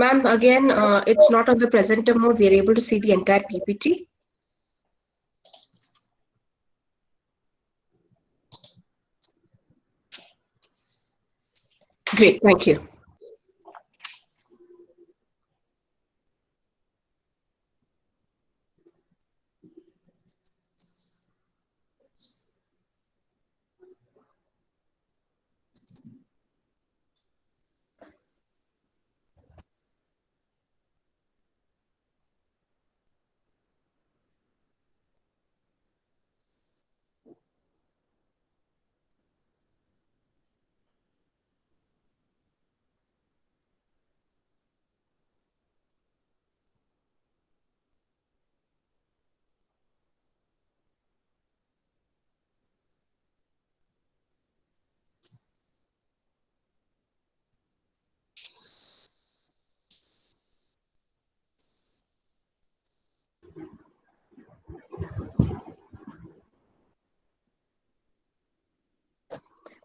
Ma'am, again, it's not on the presenter mode. We are able to see the entire PPT. Great, thank you.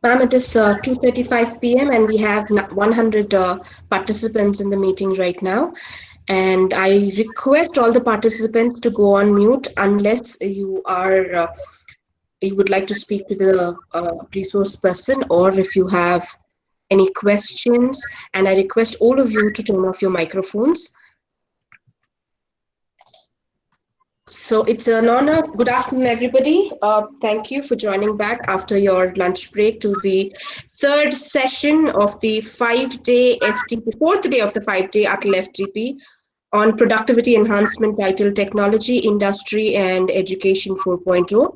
Ma'am, it is 2:35 p.m. and we have 100 participants in the meeting right now. And I request all the participants to go on mute unless you would like to speak to the resource person, or if you have any questions. And I request all of you to turn off your microphones. So it's an honor. Good afternoon, everybody. Thank you for joining back after your lunch break to the third session of the 5-day FDP, fourth day of the 5-day ATAL FDP on productivity enhancement titled Technology, Industry and Education 4.0.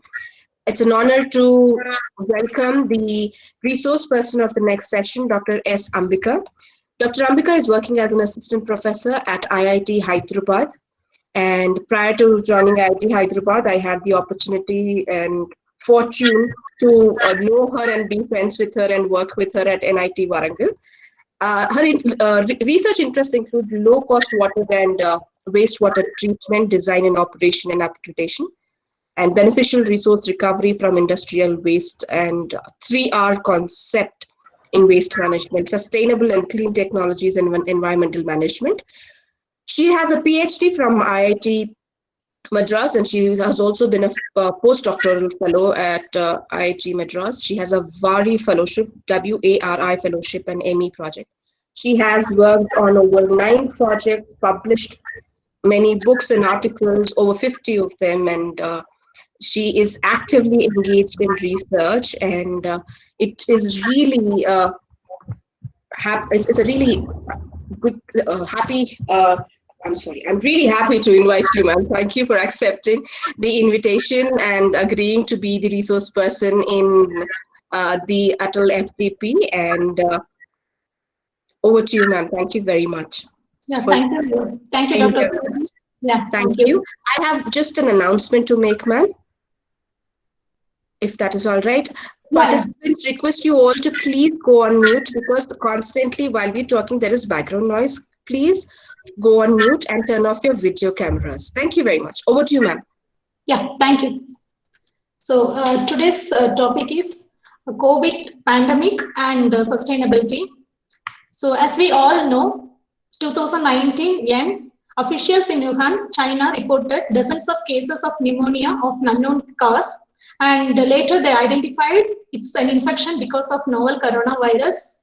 It's an honor to welcome the resource person of the next session, Dr. S. Ambika. Dr. Ambika is working as an assistant professor at IIT Hyderabad. And prior to joining IIT Hyderabad, I had the opportunity and fortune to know her and be friends with her and work with her at NIT Warangal. Her research interests include low-cost water and wastewater treatment, design and operation and application, and beneficial resource recovery from industrial waste, and 3R concept in waste management, sustainable and clean technologies and environmental management. She has a PhD from IIT Madras, and she has also been a postdoctoral fellow at IIT Madras. She has a VARI fellowship, WARI fellowship, and ME project. She has worked on over 9 projects, published many books and articles, over 50 of them, and she is actively engaged in research, and it is really it's a really good, I'm really happy to invite you, ma'am. Thank you for accepting the invitation and agreeing to be the resource person in the ATAL FDP. And over to you, ma'am. Thank you very much. Yeah, thank you. Thank you, Dr. Yeah, thank you. I have just an announcement to make, ma'am, if that is all right. Participants, request you all to please go on mute, because constantly while we're talking there is background noise. Please go on mute and turn off your video cameras. Thank you very much. Over to you, ma'am. Yeah, thank you. So today's topic is COVID pandemic and sustainability. So as we all know, 2019 end, officials in Wuhan, China reported dozens of cases of pneumonia of unknown cause, and later they identified it's an infection because of novel coronavirus,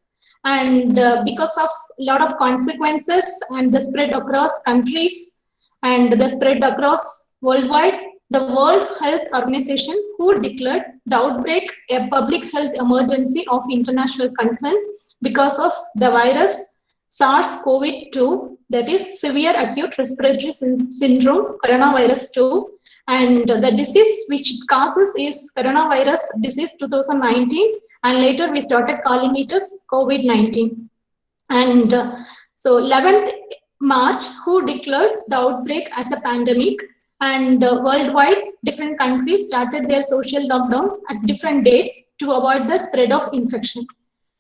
and because of a lot of consequences and the spread across countries and the spread across worldwide, the World Health Organization, who declared the outbreak a public health emergency of international concern because of the virus SARS-CoV-2, that is severe acute respiratory syndrome, coronavirus 2, and the disease which it causes is coronavirus disease 2019, and later we started calling it as COVID-19. And so 11th March, who declared the outbreak as a pandemic, and worldwide different countries started their social lockdown at different dates to avoid the spread of infection.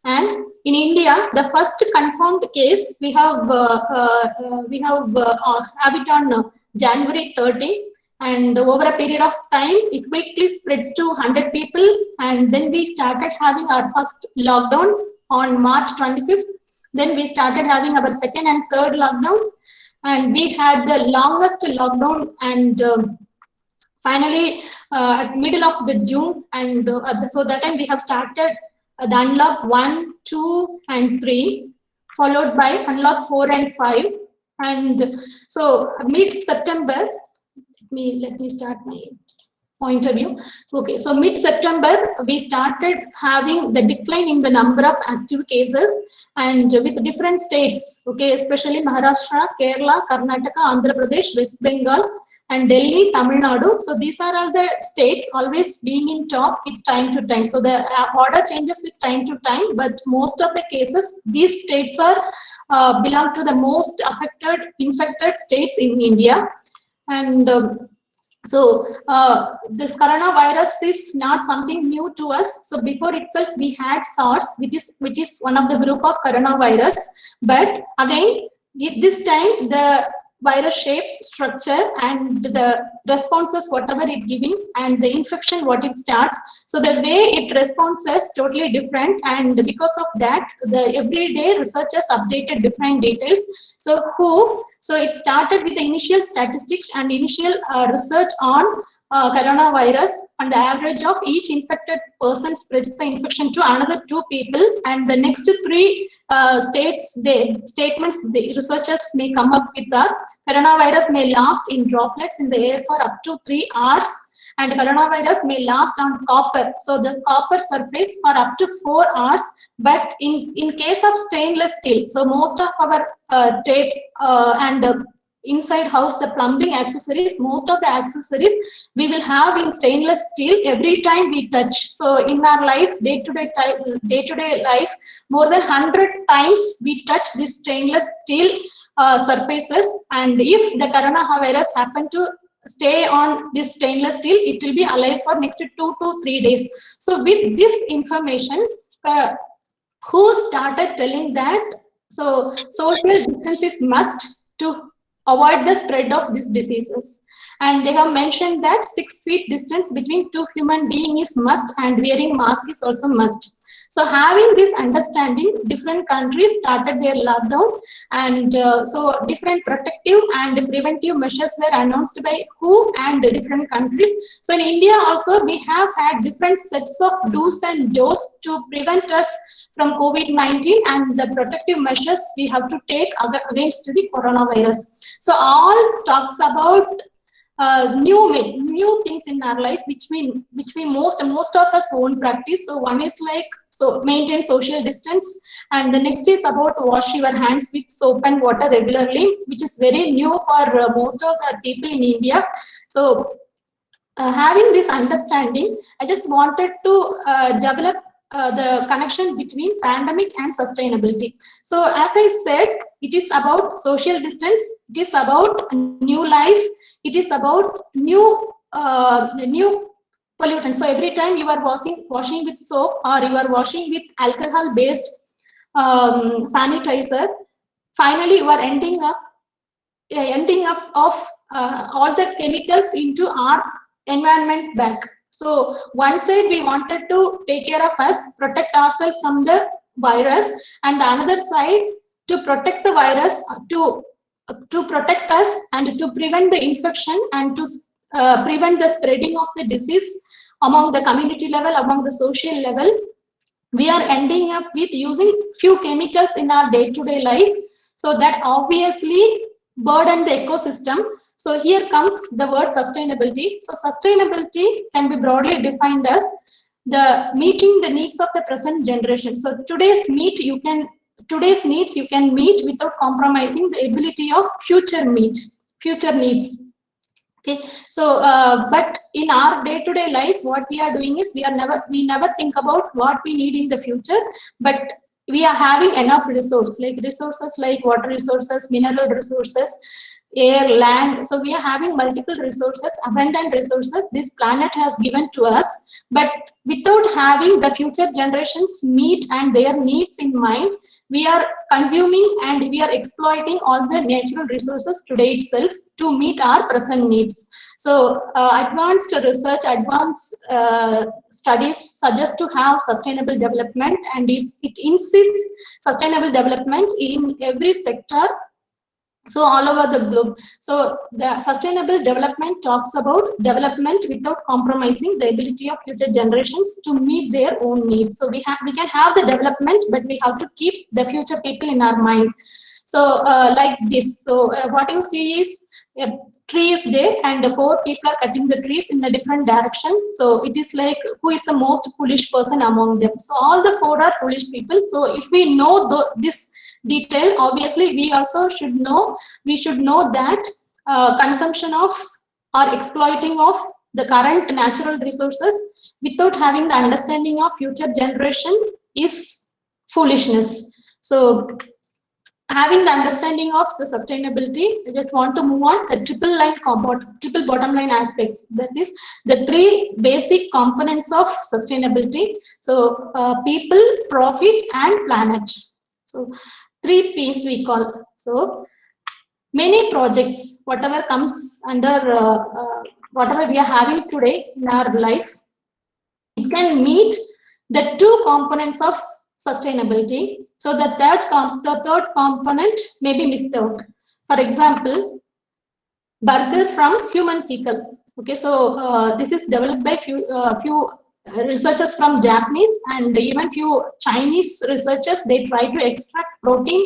And in India, the first confirmed case we have it on January 30, and over a period of time, it quickly spreads to 100 people, and then we started having our first lockdown on March 25th. Then we started having our second and third lockdowns, and we had the longest lockdown, and finally at middle of the June, and so that time we have started the unlock 1, 2 and 3, followed by unlock 4 and 5. And so mid September, let me start my point of view. Okay, so mid-September, we started having the decline in the number of active cases, and with different states, okay, especially Maharashtra, Kerala, Karnataka, Andhra Pradesh, West Bengal, and Delhi, Tamil Nadu. So these are all the states always being in top with time to time. So the order changes with time to time, but most of the cases, these states are belong to the most infected states in India. And so this coronavirus is not something new to us. So before itself, we had SARS, which is one of the group of coronavirus. But again, this time the virus shape, structure, and the responses, whatever it giving, and the infection, what it starts. So the way it responds is totally different, and because of that, the everyday researchers updated different details. So it started with the initial statistics and initial research on coronavirus, and the average of each infected person spreads the infection to another 2 people, and the next 3 statements the researchers may come up with are: coronavirus may last in droplets in the air for up to 3 hours, and coronavirus may last on copper, so the copper surface, for up to 4 hours. But in case of stainless steel, so most of our tape and inside house, the plumbing accessories, most of the accessories we will have in stainless steel every time we touch. So in our life, day-to-day life, more than 100 times we touch this stainless steel surfaces, and if the coronavirus happen to stay on this stainless steel, it will be alive for next 2 to 3 days. So with this information, who started telling that so social distance is must to avoid the spread of these diseases, and they have mentioned that 6 feet distance between 2 human beings is must, and wearing mask is also must. So having this understanding, different countries started their lockdown, and so different protective and preventive measures were announced by WHO and different countries. So in India also, we have had different sets of do's and don'ts to prevent us from COVID-19 and the protective measures we have to take against the coronavirus. So all talks about new things in our life, which we most of us won't practice. So one is like, so maintain social distance, and the next is about wash your hands with soap and water regularly, which is very new for most of the people in India. So having this understanding, I just wanted to develop the connection between pandemic and sustainability. So as I said, it is about social distance, it is about new life, it is about new pollutants. So every time you are washing with soap, or you are washing with alcohol based sanitizer, finally you are ending up of all the chemicals into our environment back. So one side we wanted to take care of us, protect ourselves from the virus, and the another side to protect the virus, to protect us and to prevent the infection and to prevent the spreading of the disease among the community level, among the social level. We are ending up with using few chemicals in our day-to-day life, so that obviously burden the ecosystem. So here comes the word sustainability. So sustainability can be broadly defined as the meeting the needs of the present generation. So today's needs you can meet without compromising the ability of future needs. Okay, so but in our day-to-day life, what we are doing is we never think about what we need in the future, but we are having enough resources like water resources, mineral resources. air, land. So we are having multiple resources, abundant resources this planet has given to us, but without having the future generations meet and their needs in mind, we are consuming and we are exploiting all the natural resources today itself to meet our present needs. So advanced research, advanced studies suggest to have sustainable development, and it insists sustainable development in every sector, so all over the globe. So the sustainable development talks about development without compromising the ability of future generations to meet their own needs. So we can have the development, but we have to keep the future people in our mind. So like this, so what you see is a tree is there and the four people are cutting the trees in a different direction. So it is like, who is the most foolish person among them? So all the four are foolish people. So if we know this detail, obviously we also should know, that consumption of or exploiting of the current natural resources without having the understanding of future generation is foolishness. So having the understanding of the sustainability, I just want to move on the triple bottom line aspects. That is the three basic components of sustainability. So people, profit, and planet. So three P's we call. So many projects, whatever comes under whatever we are having today in our life, it can meet the two components of sustainability. So the third component may be missed out. For example, burger from human fecal. Okay, so this is developed by few researchers from Japanese and even few Chinese researchers. They try to extract protein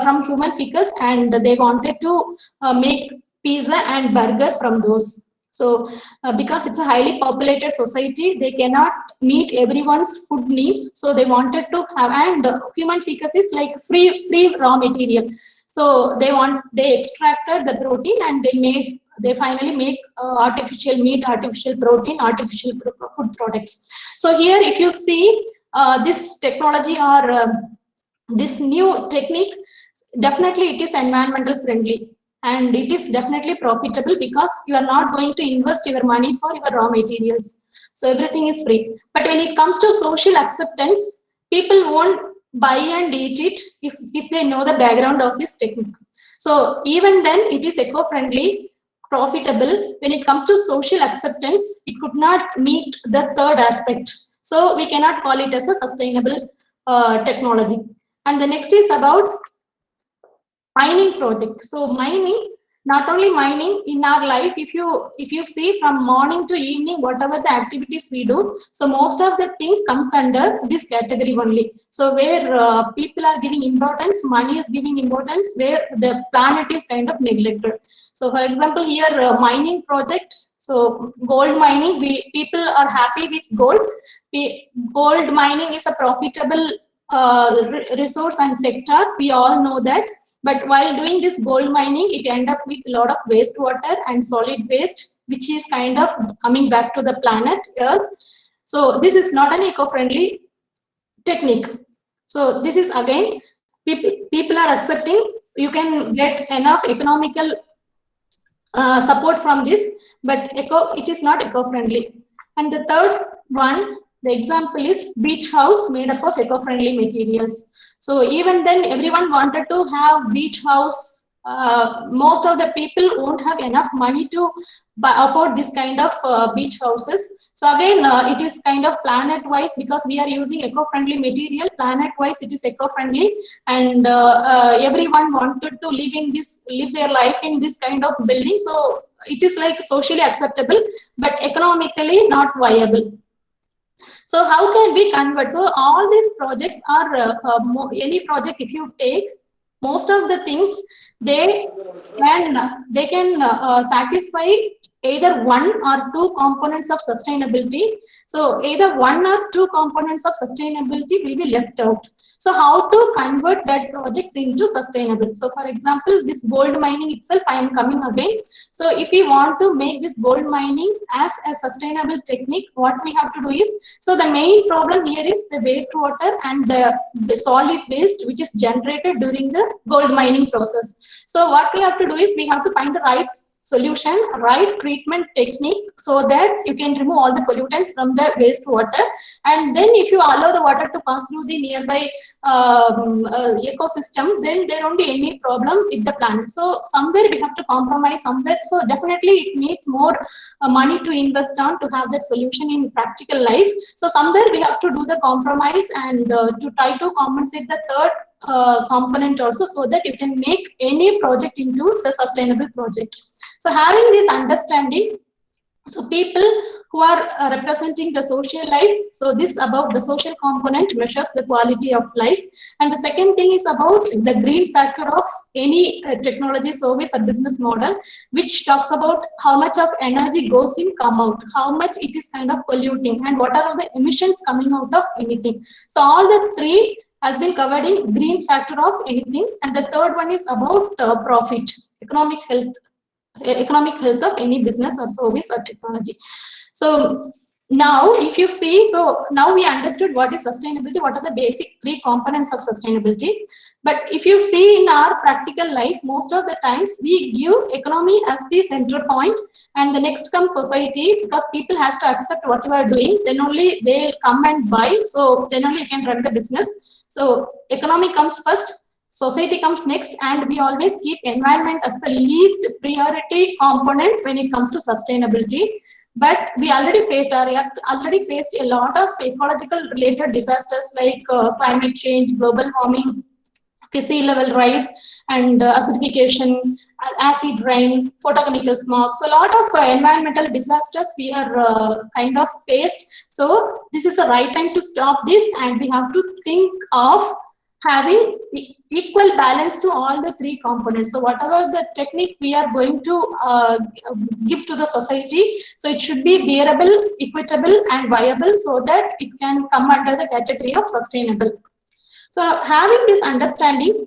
from human fecus, and they wanted to make pizza and burger from those. So because it's a highly populated society, they cannot meet everyone's food needs. So they wanted to have, and human fecus is like free raw material. So they extracted the protein and they finally make artificial meat, artificial protein, artificial food products. So here, if you see this technology or this new technique, definitely it is environmental friendly and it is definitely profitable because you are not going to invest your money for your raw materials. So everything is free. But when it comes to social acceptance, people won't buy and eat it if they know the background of this technique. So even then it is eco-friendly, profitable. When it comes to social acceptance, it could not meet the third aspect. So we cannot call it as a sustainable technology. And the next is about mining project. So mining, not only mining in our life, if you see from morning to evening, whatever the activities we do, so most of the things comes under this category only. So where people are giving importance, money is giving importance, where the planet is kind of neglected. So for example, here mining project. So gold mining, people are happy with gold. Gold mining is a profitable resource and sector. We all know that. But while doing this gold mining, it end up with a lot of wastewater and solid waste, which is kind of coming back to the planet Earth. So this is not an eco-friendly technique. So this is again, people are accepting. You can get enough economical support from this, but it is not eco-friendly. And the third one, the example is beach house made up of eco-friendly materials. So even then, everyone wanted to have beach house. Most of the people won't have enough money to afford this kind of beach houses. So again, it is kind of planet-wise, because we are using eco-friendly material. Planet-wise, it is eco-friendly, and everyone wanted to live their life in this kind of building. So it is like socially acceptable, but economically not viable. So how can we convert? So all these projects are any project if you take, most of the things they can satisfy either one or two components of sustainability. So either one or two components of sustainability will be left out. So how to convert that projects into sustainable? So for example, this gold mining itself, I am coming again. So if we want to make this gold mining as a sustainable technique, what we have to do is, so the main problem here is the wastewater and the solid waste which is generated during the gold mining process. So what we have to do is we have to find the right solution, right treatment technique, so that you can remove all the pollutants from the wastewater, and then if you allow the water to pass through the nearby ecosystem, then there won't be any problem with the planet. So somewhere we have to compromise somewhere. So definitely it needs more money to invest on to have that solution in practical life. So somewhere we have to do the compromise and to try to compensate the third component also, so that you can make any project into the sustainable project. So having this understanding, so people who are representing the social life, so this about the social component measures the quality of life, and the second thing is about the green factor of any technology, service or business model, which talks about how much of energy goes in, come out, how much it is kind of polluting, and what are all the emissions coming out of anything. So all the three has been covered in green factor of anything, and the third one is about profit, economic health of any business or service or technology. So now if you see, so now we understood what is sustainability, what are the basic three components of sustainability. But if you see in our practical life, most of the times we give economy as the center point, and the next comes society, because people has to accept what you are doing, then only they'll come and buy, so then only you can run the business. So economy comes first, society comes next, and we always keep environment as the least priority component when it comes to sustainability. But we already faced, our earth already faced a lot of ecological related disasters like climate change, global warming, sea level rise, and acidification, acid rain, photochemical smog. So a lot of environmental disasters we are kind of faced. So this is the right time to stop this, and we have to think of having equal balance to all the three components. So whatever the technique we are going to give to the society, so it should be bearable, equitable and viable, so that it can come under the category of sustainable. So having this understanding,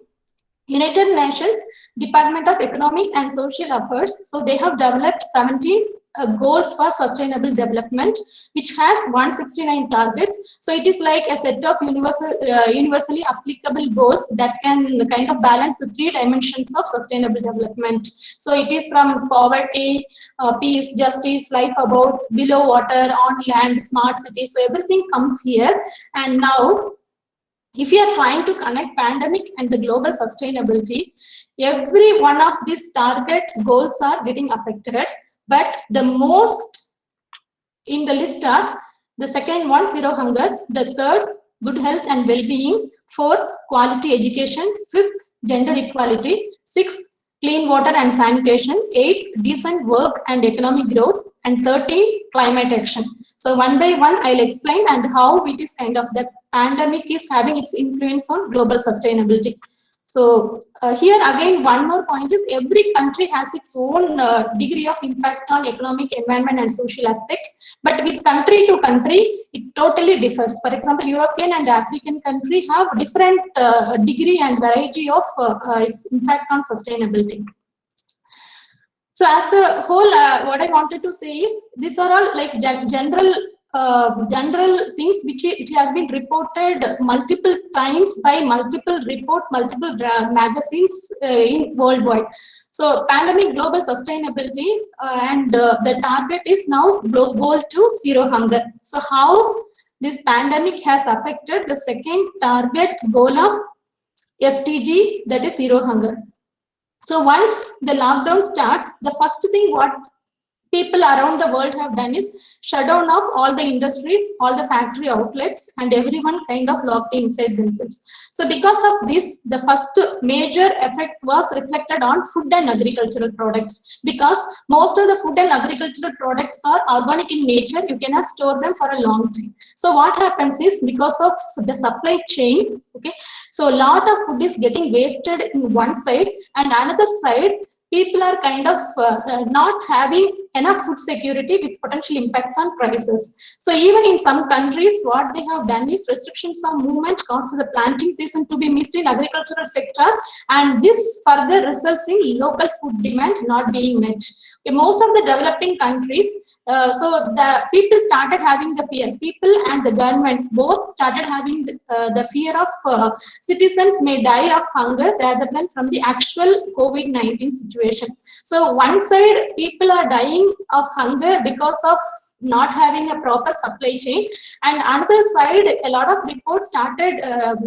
United Nations Department of Economic and Social Affairs, so they have developed 17 goals for sustainable development, which has 169 targets. So it is like a set of universally applicable goals that can kind of balance the three dimensions of sustainable development. So it is from poverty, peace, justice, life above, below water, on land, smart cities. So everything comes here. And now, if you are trying to connect pandemic and the global sustainability, every one of these target goals are getting affected. But the most in the list are the second one, zero hunger, the third, good health and well-being, fourth, quality education, fifth, gender equality, sixth, clean water and sanitation, 8, decent work and economic growth, and 13, climate action. So one by one, I'll explain and how it is kind of the pandemic is having its influence on global sustainability. So here again, one more point is every country has its own degree of impact on economic, environment and social aspects. But with country to country, it totally differs. For example, European and African country have different degree and variety of its impact on sustainability. So as a whole, what I wanted to say is these are all like general things which has been reported multiple times by multiple reports, multiple magazines in worldwide. So pandemic global sustainability and the target is now goal to zero hunger. So how this pandemic has affected the second target goal of SDG, that is zero hunger. So once the lockdown starts, the first thing what people around the world have done is shut down of all the industries, all the factory outlets, and everyone kind of locked inside themselves. So because of this, the first major effect was reflected on food and agricultural products, because most of the food and agricultural products are organic in nature. You cannot store them for a long time. So what happens is, because of the supply chain, okay, so a lot of food is getting wasted in one side, and another side people are kind of not having enough food security with potential impacts on prices. So even in some countries, what they have done is restrictions on movement caused the planting season to be missed in agricultural sector, and this further results in local food demand not being met. Okay, most of the developing countries, so the people started having the fear. People and the government both started having the fear of citizens may die of hunger rather than from the actual COVID-19 situation. So one side, people are dying of hunger because of not having a proper supply chain, and another side, a lot of reports started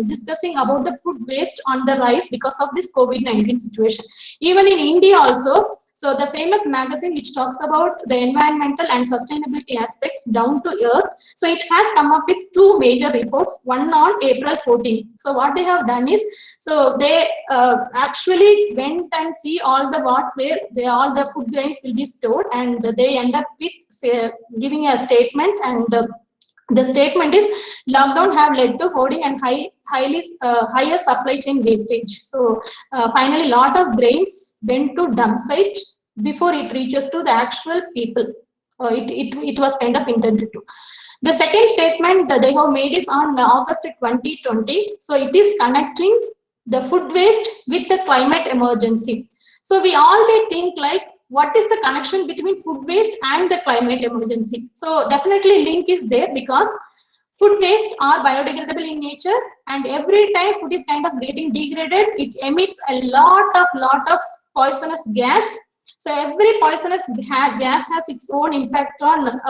discussing about the food waste on the rise because of this COVID-19 situation. Even in India also, so the famous magazine which talks about the environmental and sustainability aspects down to earth, so it has come up with two major reports, one on April 14. So what they have done is, so they actually went and see all the wards where all the food grains will be stored, and they end up with giving a statement, and the statement is lockdown have led to hoarding and higher supply chain wastage. So finally, lot of grains went to dump site before it reaches to the actual people. It was kind of intended to. The second statement that they have made is on August 2020. So it is connecting the food waste with the climate emergency. So we all may think like, what is the connection between food waste and the climate emergency? So definitely link is there, because food waste are biodegradable in nature, and every time food is kind of getting degraded, it emits a lot of poisonous gas. So every poisonous gas has its own impact on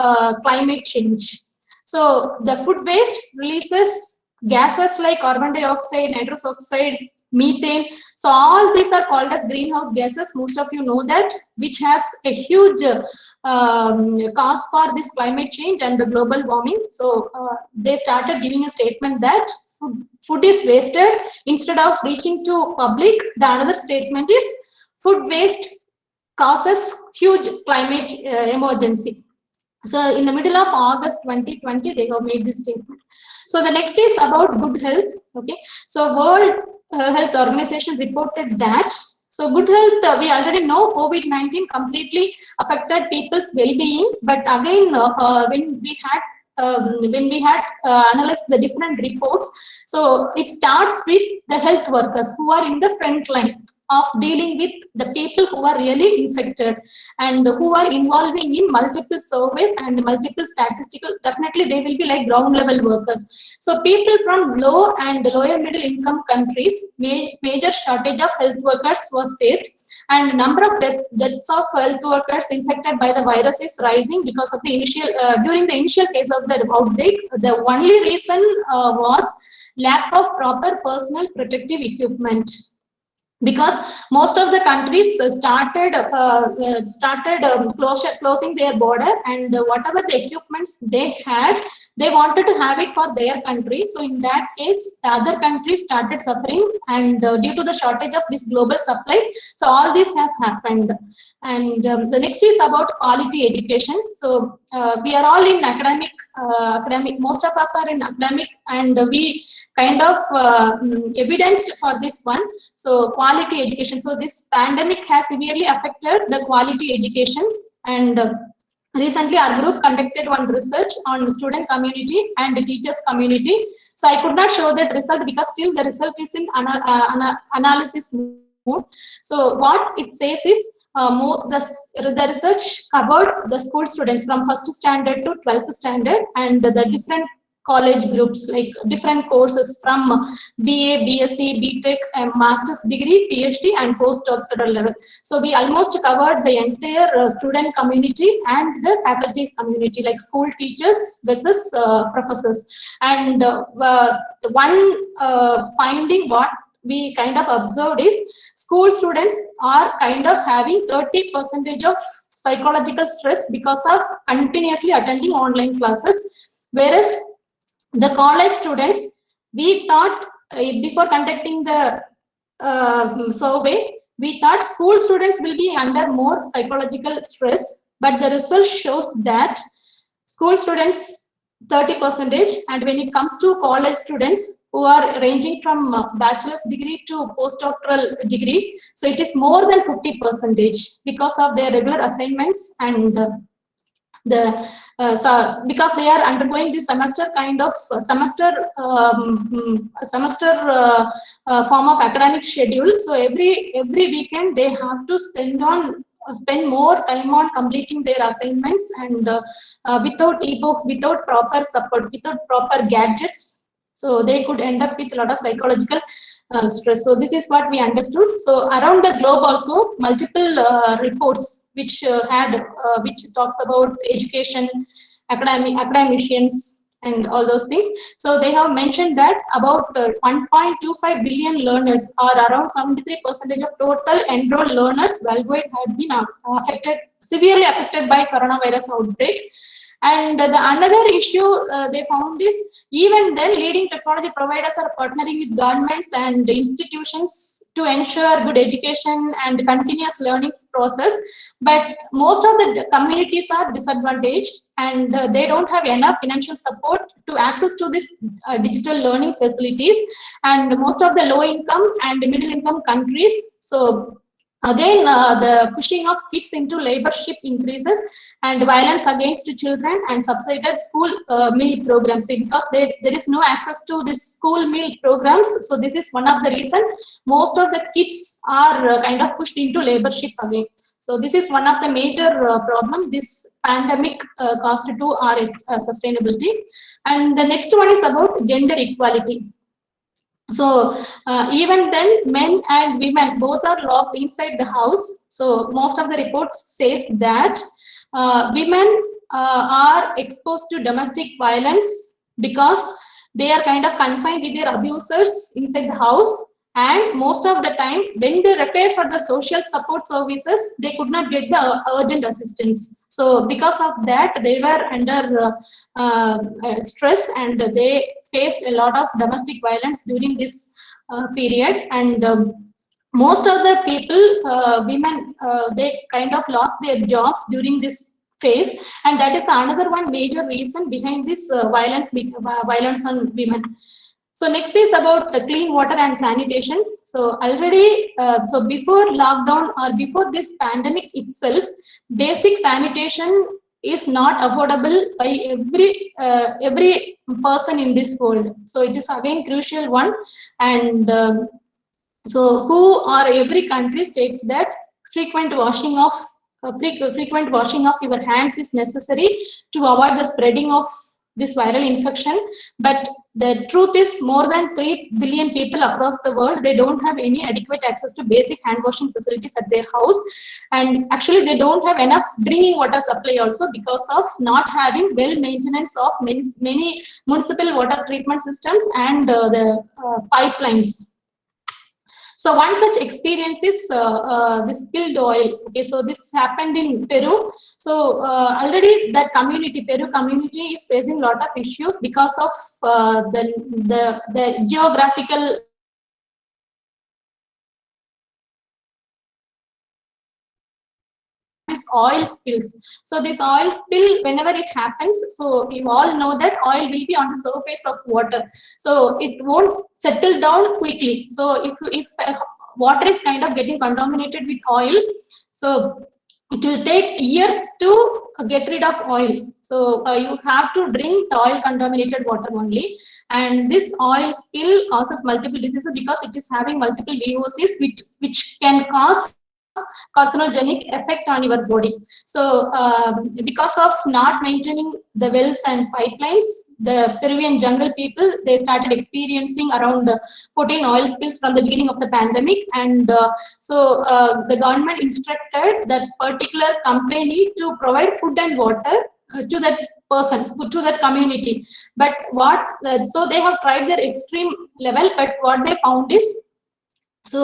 climate change. So the food waste releases gases like carbon dioxide, nitrous oxide, methane. So all these are called as greenhouse gases. Most of you know that, which has a huge cause for this climate change and the global warming. So they started giving a statement that food is wasted instead of reaching to public. The another statement is food waste causes huge climate emergency. So in the middle of August 2020, they have made this statement. So the next is about good health. Okay, so World Health Organization reported that, so good health, we already know COVID-19 completely affected people's well-being, but again, when we had analyzed the different reports, so it starts with the health workers who are in the front line of dealing with the people who are really infected and who are involving in multiple surveys and multiple statistical. Definitely they will be like ground level workers. So people from low and lower middle income countries, major shortage of health workers was faced, and number of deaths of health workers infected by the virus is rising because of the initial during the initial phase of the outbreak. The only reason was lack of proper personal protective equipment, because most of the countries started closing their border, and whatever the equipments they had, they wanted to have it for their country. So in that case, the other countries started suffering, and due to the shortage of this global supply, so all this has happened. And the next is about quality education. So we are all in academic, most of us are in academic, and we kind of evidenced for this one. So quality education. So this pandemic has severely affected the quality education, and recently our group conducted one research on student community and teachers community. So I could not show that result because still the result is in analysis mode. So what it says is the research covered the school students from 1st standard to 12th standard, and the different college groups, like different courses from BA, BSc, BTech, master's degree, PhD, and postdoctoral level. So we almost covered the entire student community and the faculty's community, like school teachers versus professors. And the one finding what we kind of observed is school students are kind of having 30% of psychological stress because of continuously attending online classes, whereas the college students, we thought before conducting the survey, we thought school students will be under more psychological stress, but the result shows that school students 30%. And when it comes to college students who are ranging from bachelor's degree to postdoctoral degree, so it is more than 50% because of their regular assignments and so because they are undergoing this semester kind of form of academic schedule. So every weekend they have to spend more time on completing their assignments, and without ebooks, without proper support, without proper gadgets, so they could end up with a lot of psychological stress. So this is what we understood. So around the globe also multiple reports which talks about education, academicians, and all those things. So they have mentioned that about 1.25 billion learners, or around 73% of total enrolled learners worldwide, had been severely affected by coronavirus outbreak. And the another issue they found is, even then, leading technology providers are partnering with governments and institutions to ensure good education and continuous learning process. But most of the communities are disadvantaged, and they don't have enough financial support to access to this digital learning facilities. And most of the low income and middle income countries, so again, the pushing of kids into laborship increases, and violence against children, and subsidized school meal programs. Because there is no access to this school meal programs, so this is one of the reason most of the kids are kind of pushed into laborship again. So this is one of the major problem this pandemic caused to our sustainability. And the next one is about gender equality. So even then, men and women both are locked inside the house. So most of the reports says that women are exposed to domestic violence because they are kind of confined with their abusers inside the house. And most of the time, when they repair for the social support services, they could not get the urgent assistance. So because of that, they were under stress, and they faced a lot of domestic violence during this period. And most of the people, women, they kind of lost their jobs during this phase, and that is another one major reason behind this violence on women. So next is about the clean water and sanitation. So already, so before lockdown or before this pandemic itself, basic sanitation is not affordable by every person in this world. So it is again crucial one. And so who or every country states that frequent washing of frequent washing of your hands is necessary to avoid the spreading of this viral infection. But the truth is, more than 3 billion people across the world, they don't have any adequate access to basic hand washing facilities at their house. And actually they don't have enough drinking water supply also, because of not having well maintenance of many municipal water treatment systems and the pipelines. So one such experience is this spilled oil. Okay, so this happened in Peru. So already that community, Peru community, is facing a lot of issues because of the geographical this oil spills. So this oil spill, whenever it happens, so you all know that oil will be on the surface of water, so it won't settle down quickly. So if water is kind of getting contaminated with oil, so it will take years to get rid of oil. So you have to drink the oil contaminated water only. And this oil spill causes multiple diseases because it is having multiple VOCs, which can cause carcinogenic effect on your body. So because of not maintaining the wells and pipelines, the Peruvian jungle people, they started experiencing around 14 oil spills from the beginning of the pandemic. And so the government instructed that particular company to provide food and water to that person, to that community. But what so they have tried their extreme level, but what they found is, So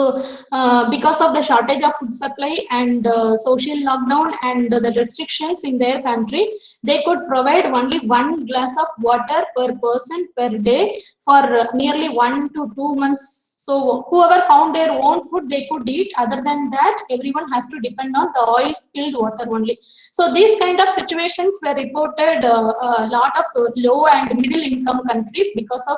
because of the shortage of food supply and social lockdown and the restrictions in their country, they could provide only 1 glass of water per person per day for nearly 1 to 2 months. So whoever found their own food, they could eat. Other than that, everyone has to depend on the oil spilled water only. So these kind of situations were reported a lot of low and middle income countries because of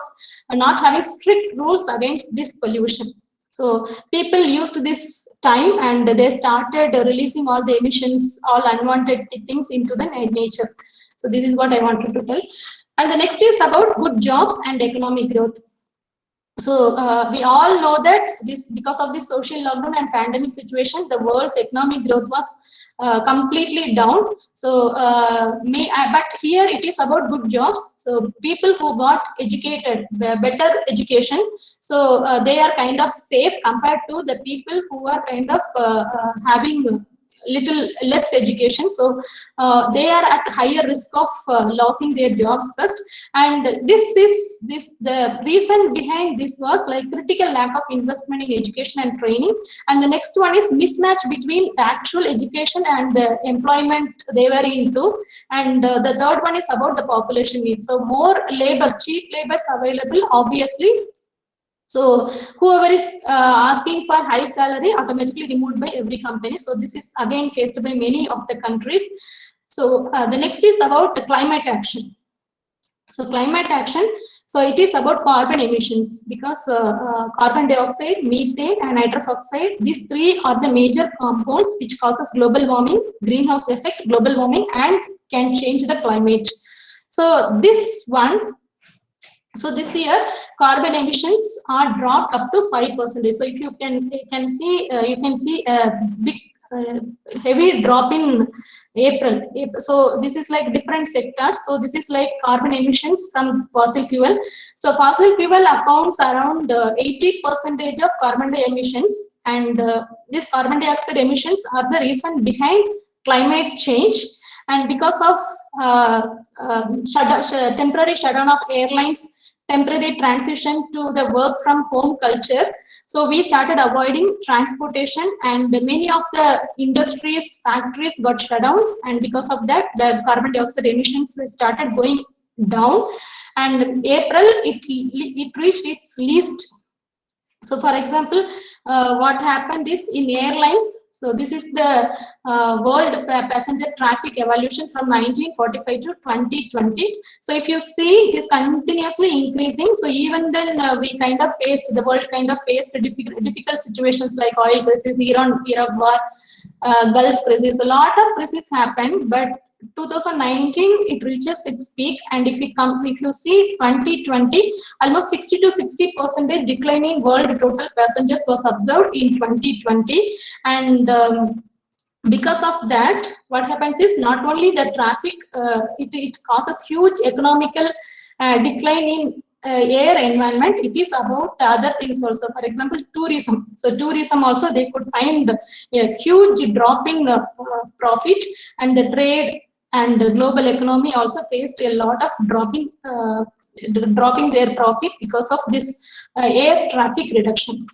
not having strict rules against this pollution. So people used this time and they started releasing all the emissions, all unwanted things into the nature. So this is what I wanted to tell. And the next is about good jobs and economic growth. So we all know that this, because of this social lockdown and pandemic situation, the world's economic growth was completely down. So but here it is about good jobs. So people who got educated, better education, so they are kind of safe compared to the people who are kind of having little less education. So they are at higher risk of losing their jobs first. And the reason behind this was like critical lack of investment in education and training. And the next one is mismatch between the actual education and the employment they were into. And the third one is about the population needs. So more labor, cheap labors available, obviously. So whoever is asking for high salary automatically removed by every company. So this is again faced by many of the countries. So the next is about the climate action. So climate action, so it is about carbon emissions, because carbon dioxide, methane and nitrous oxide, these three are the major compounds which causes global warming, greenhouse effect, global warming, and can change the climate. So this one, so this year carbon emissions are dropped up to 5%. So if you can see a big heavy drop in April. So this is like different sectors. So this is like carbon emissions from fossil fuel. So fossil fuel accounts around 80% of carbon dioxide emissions, and these carbon dioxide emissions are the reason behind climate change. And because of temporary shutdown of airlines, temporary transition to the work from home culture, so we started avoiding transportation, and many of the industries, factories got shut down, and because of that the carbon dioxide emissions started going down. And April it reached its least. So for example, what happened is in airlines, so this is the world passenger traffic evolution from 1945 to 2020. So if you see, it is continuously increasing. So even then we kind of faced, the world kind of faced difficult situations like oil crisis, Iraq war, Gulf crisis. A lot of crises happened, but 2019 it reaches its peak. And if you see 2020, almost 60 to 60% decline in world total passengers was observed in 2020. And because of that, what happens is not only the traffic, it causes huge economical decline in air environment. It is about the other things also. For example, tourism. So tourism also, they could find a huge drop in profit, and the trade and the global economy also faced a lot of dropping their profit because of this air traffic reduction.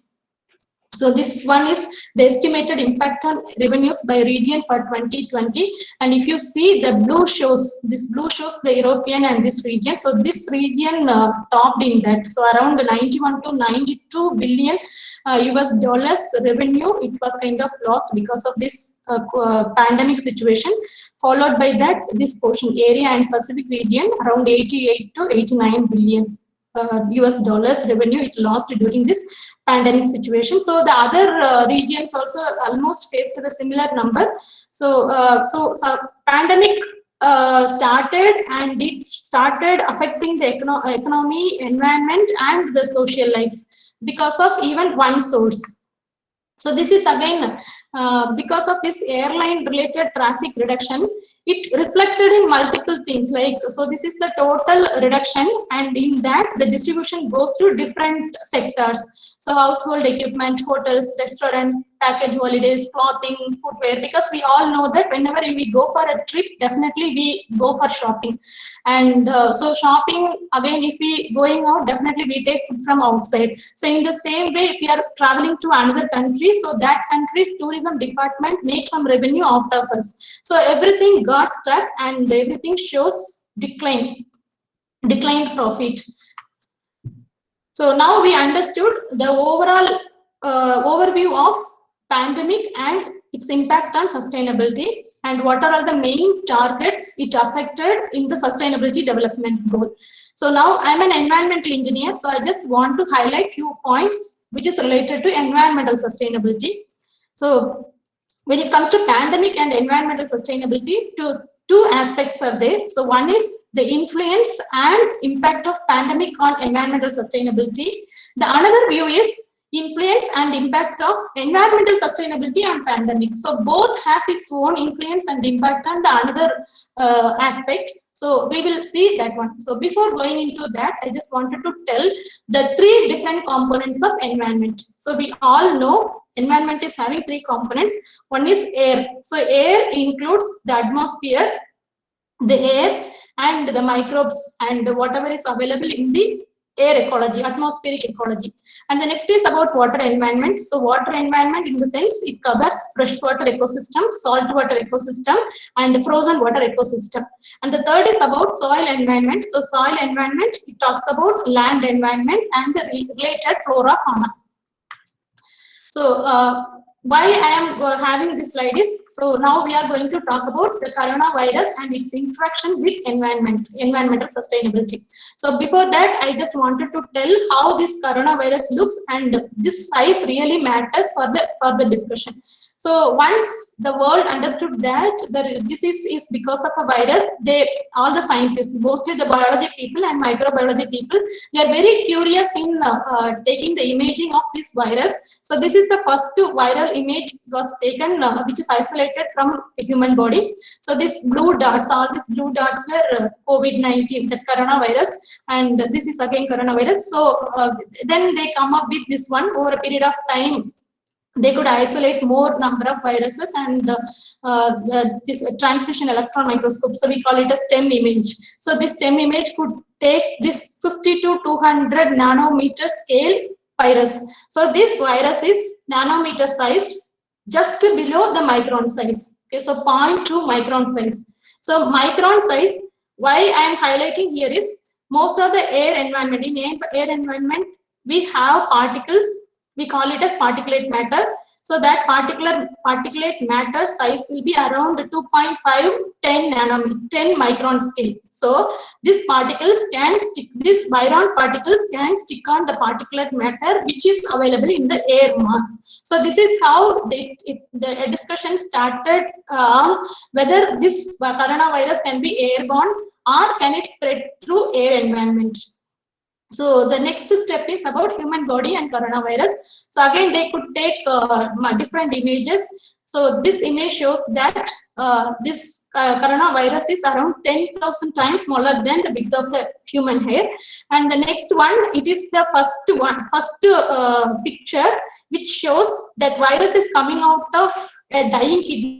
So this one is the estimated impact on revenues by region for 2020. And if you see, the blue shows, this blue shows the European and this region. So this region topped in that. So around 91 to 92 billion US dollars revenue, it was kind of lost because of this pandemic situation. Followed by that, this portion, area and Pacific region, around 88 to 89 billion. US dollars revenue it lost during this pandemic situation. So the other regions also almost faced the similar number. So pandemic started, and it started affecting the economy, environment and the social life because of even one source. So this is again because of this airline related traffic reduction, it reflected in multiple things like, so this is the total reduction, and in that the distribution goes to different sectors. So household equipment, hotels, restaurants, package holidays, clothing, footwear, because we all know that whenever we go for a trip, definitely we go for shopping. And so shopping, again, if we going out, definitely we take food from outside. So in the same way, if we are traveling to another country, so that country's tourism department makes some revenue out of us. So everything got stuck and everything shows declined profit. So now we understood the overall overview of pandemic and its impact on sustainability, and what are all the main targets it affected in the sustainability development goal. So now I'm an environmental engineer, so I just want to highlight few points which is related to environmental sustainability. So when it comes to pandemic and environmental sustainability, two aspects are there. So one is the influence and impact of pandemic on environmental sustainability. The another view is influence and impact of environmental sustainability on pandemic. So both has its own influence and impact on the another aspect. So we will see that one. So before going into that, I just wanted to tell the three different components of environment. So we all know environment is having three components. One is air. So air includes the atmosphere, the air, and the microbes and whatever is available in the air ecology, atmospheric ecology. And the next is about water environment. So water environment, in the sense, it covers freshwater ecosystem, saltwater ecosystem, and frozen water ecosystem. And the third is about soil environment. So soil environment, it talks about land environment and the related flora fauna. So why I am having this slide is, so now we are going to talk about the coronavirus and its interaction with environmental sustainability. So before that, I just wanted to tell how this coronavirus looks, and this size really matters for the discussion. So once the world understood that the disease is because of a virus, all the scientists, mostly the biology people and microbiology people, they are very curious in taking the imaging of this virus. So this is the first viral image was taken, which is isolated from a human body. So these blue dots, all these blue dots were COVID-19, that coronavirus, and this is again coronavirus. So then they come up with this one. Over a period of time, they could isolate more number of viruses, and this transmission electron microscope, so we call it a STEM image. So this STEM image could take this 50 to 200 nanometer scale virus. So this virus is nanometer sized, just below the micron size. Okay, so 0.2 micron size. So micron size, why I am highlighting here is, most of the air environment, in air environment, we have particles. We call it as particulate matter. So that particulate matter size will be around 2.5 10 micron scale. So these particles can stick, these viron particles can stick on the particulate matter which is available in the air mass. So this is how the discussion started on whether this coronavirus can be airborne or can it spread through air environment. So the next step is about human body and coronavirus. So again, they could take different images. So this image shows that this coronavirus is around 10,000 times smaller than the width of the human hair. And the next one, it is the first picture, which shows that virus is coming out of a dying kidney.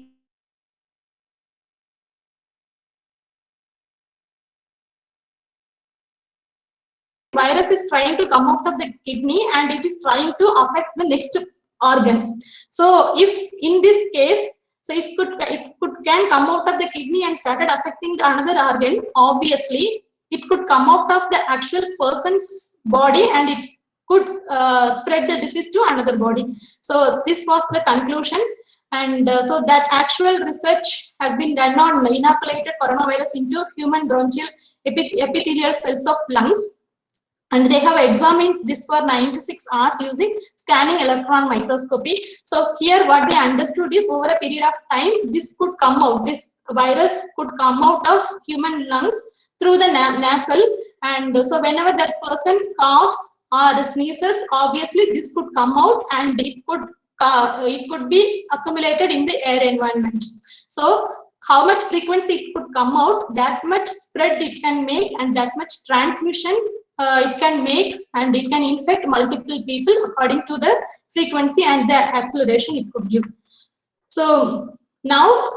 Virus is trying to come out of the kidney and it is trying to affect the next organ. So if in this case, so if it can come out of the kidney and started affecting the another organ, obviously it could come out of the actual person's body and it could spread the disease to another body. So this was the conclusion, and so that actual research has been done on inoculated coronavirus into human bronchial epithelial cells of lungs. And they have examined this for 96 hours using scanning electron microscopy. So here what they understood is, over a period of time, this could come out, this virus could come out of human lungs through the nasal. And so whenever that person coughs or sneezes, obviously this could come out and it could it could be accumulated in the air environment. So how much frequency it could come out, that much spread it can make, and that much transmission it can make, and it can infect multiple people according to the frequency and the acceleration it could give. So now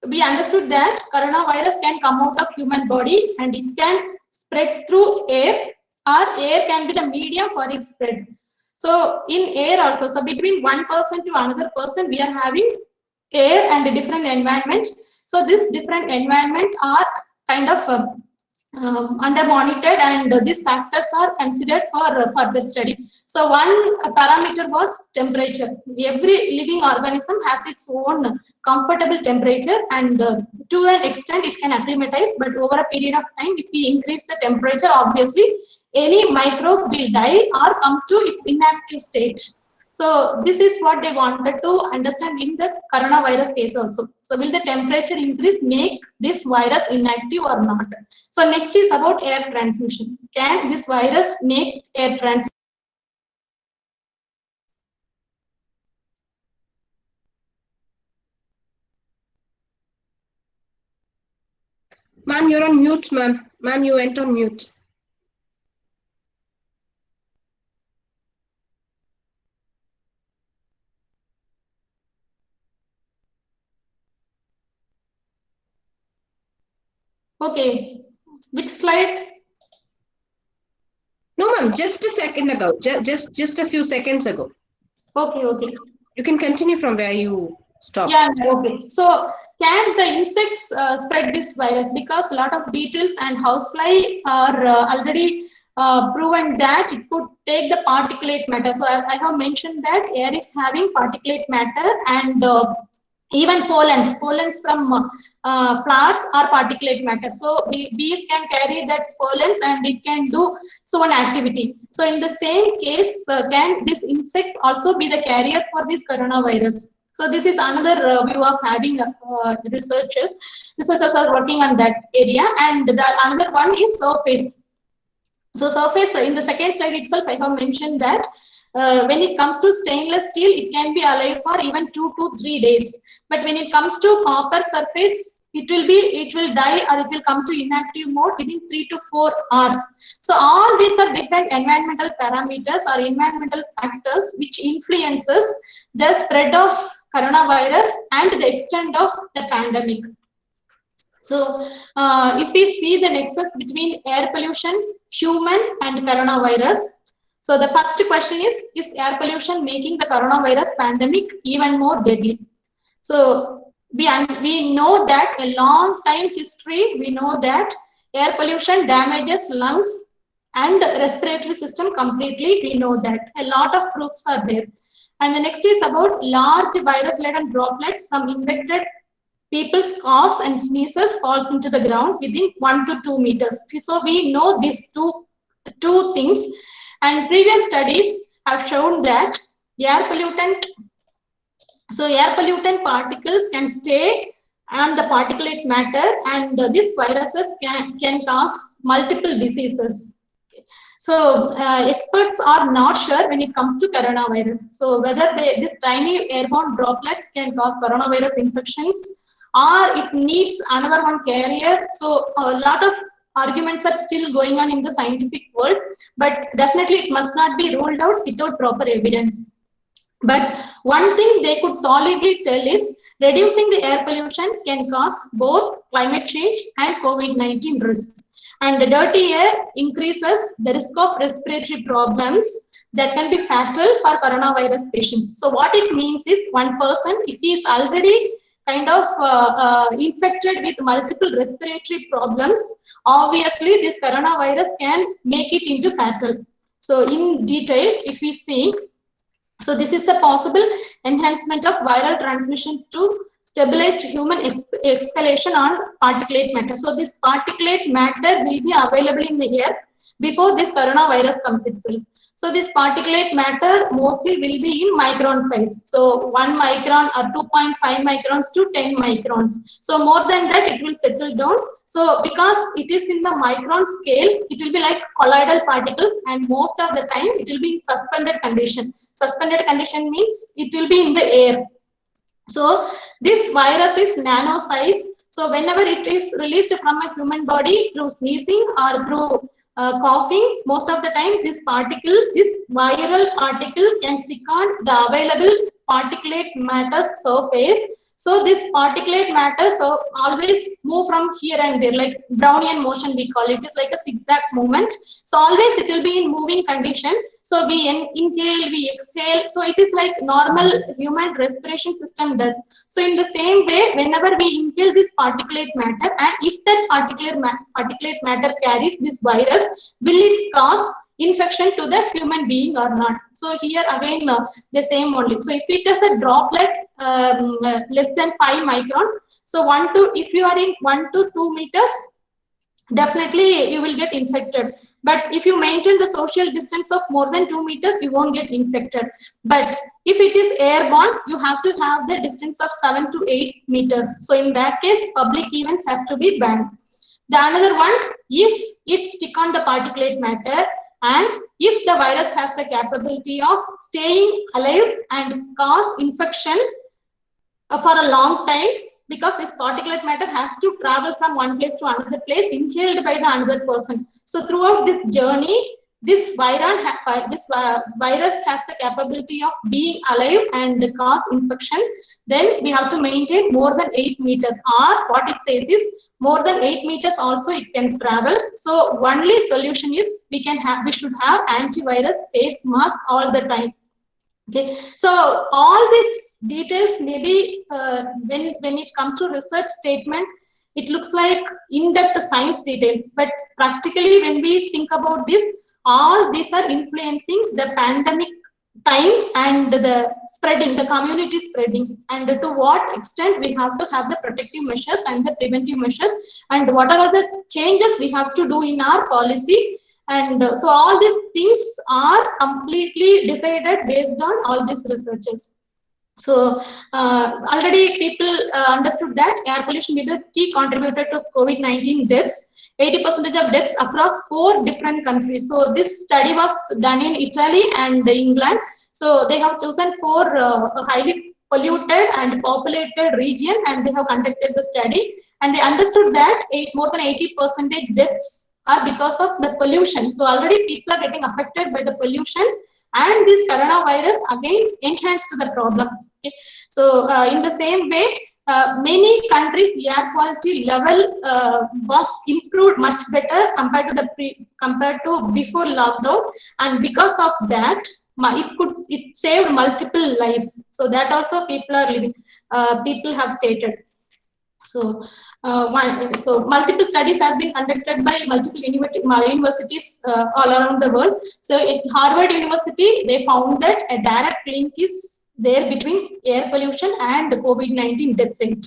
we understood that coronavirus can come out of human body and it can spread through air, or air can be the medium for its spread. So in air also, so between one person to another person, we are having air and a different environment. So this different environment are kind of under monitored, and these factors are considered for further study. So one parameter was temperature. Every living organism has its own comfortable temperature, and to an extent it can acclimatize, but over a period of time, if we increase the temperature, obviously any microbe will die or come to its inactive state. So this is what they wanted to understand in the coronavirus case also. So will the temperature increase make this virus inactive or not? So next is about air transmission. Can this virus make air transmission? Ma'am, you're on mute, ma'am. Ma'am, you went on mute. Okay, which slide? No, ma'am, just a second ago. Just a few seconds ago. Okay. You can continue from where you stopped. Yeah, okay. So can the insects spread this virus? Because a lot of beetles and housefly are already proven that it could take the particulate matter. So I have mentioned that air is having particulate matter, and even pollens from flowers are particulate matter. So bees can carry that pollens and it can do its own activity. So in the same case, can these insects also be the carrier for this coronavirus? So this is another view of having researchers. Researchers are working on that area, and the another one is surface. So surface, in the second slide itself, I have mentioned that when it comes to stainless steel, it can be alive for even 2 to 3 days. But when it comes to copper surface, it will die, or it will come to inactive mode within 3 to 4 hours. So all these are different environmental parameters or environmental factors which influences the spread of coronavirus and the extent of the pandemic. So if we see the nexus between air pollution, human, and coronavirus, so the first question is air pollution making the coronavirus pandemic even more deadly? So we know that a long time history, we know that air pollution damages lungs and respiratory system completely. We know that a lot of proofs are there. And the next is about large virus-laden droplets from infected people's coughs and sneezes falls into the ground within 1 to 2 meters. So we know these two things, and previous studies have shown that air pollutant particles can stay on the particulate matter, and these viruses can cause multiple diseases. So experts are not sure when it comes to coronavirus. So whether these tiny airborne droplets can cause coronavirus infections, or it needs another one carrier. So a lot of arguments are still going on in the scientific world, but definitely it must not be ruled out without proper evidence. But one thing they could solidly tell is reducing the air pollution can cause both climate change and COVID-19 risks. And the dirty air increases the risk of respiratory problems that can be fatal for coronavirus patients. So what it means is, one person, if he is already kind of infected with multiple respiratory problems, obviously this coronavirus can make it into fatal. So in detail, if we see, so this is a possible enhancement of viral transmission to stabilized human exhalation on particulate matter. So this particulate matter will be available in the air, before this coronavirus comes itself. So this particulate matter mostly will be in micron size. So 1 micron or 2.5 microns to 10 microns. So more than that, it will settle down. So because it is in the micron scale, it will be like colloidal particles, and most of the time it will be in suspended condition. Suspended condition means it will be in the air. So this virus is nano size. So whenever it is released from a human body through sneezing or through coughing, most of the time this particle, this viral particle can stick on the available particulate matter surface. So this particulate matter so always move from here and there, like Brownian motion we call it. It's like a zigzag movement. So always it will be in moving condition. So we inhale, we exhale. So it is like normal human respiration system does. So in the same way, whenever we inhale this particulate matter, and if that particulate matter carries this virus, will it cause infection to the human being or not? So here again the same only. So if it is a droplet less than 5 microns, so if you are in 1 to 2 meters, definitely you will get infected. But if you maintain the social distance of more than 2 meters, you won't get infected. But if it is airborne, you have to have the distance of 7 to 8 meters. So in that case, public events has to be banned. The another one, if it stick on the particulate matter, and if the virus has the capability of staying alive and cause infection for a long time, because this particulate matter has to travel from one place to another place, inhaled by the another person. So throughout this journey, this virus has the capability of being alive and cause infection. Then we have to maintain more than 8 meters, or what it says is more than 8 meters also it can travel. So only solution is we should have antivirus face mask all the time. Okay, so all these details maybe when it comes to research statement, it looks like in-depth science details, but practically when we think about this, all these are influencing the pandemic time and the spreading, the community spreading, and to what extent we have to have the protective measures and the preventive measures, and what are the changes we have to do in our policy. And so all these things are completely decided based on all these researches. So already people understood that air pollution may be a key contributor to COVID-19 deaths. 80% of deaths across 4 different countries. So this study was done in Italy and England. So they have chosen 4 highly polluted and populated region, and they have conducted the study, and they understood that more than 80% deaths are because of the pollution. So already people are getting affected by the pollution, and this coronavirus again enhanced the problem. Okay. So in the same way, many countries the air quality level was improved much better compared to before lockdown, and because of that it saved multiple lives. So that also people are living, people have stated. So, so multiple studies has been conducted by multiple universities all around the world. So at Harvard University, they found that a direct link is there between air pollution and COVID-19 death rate.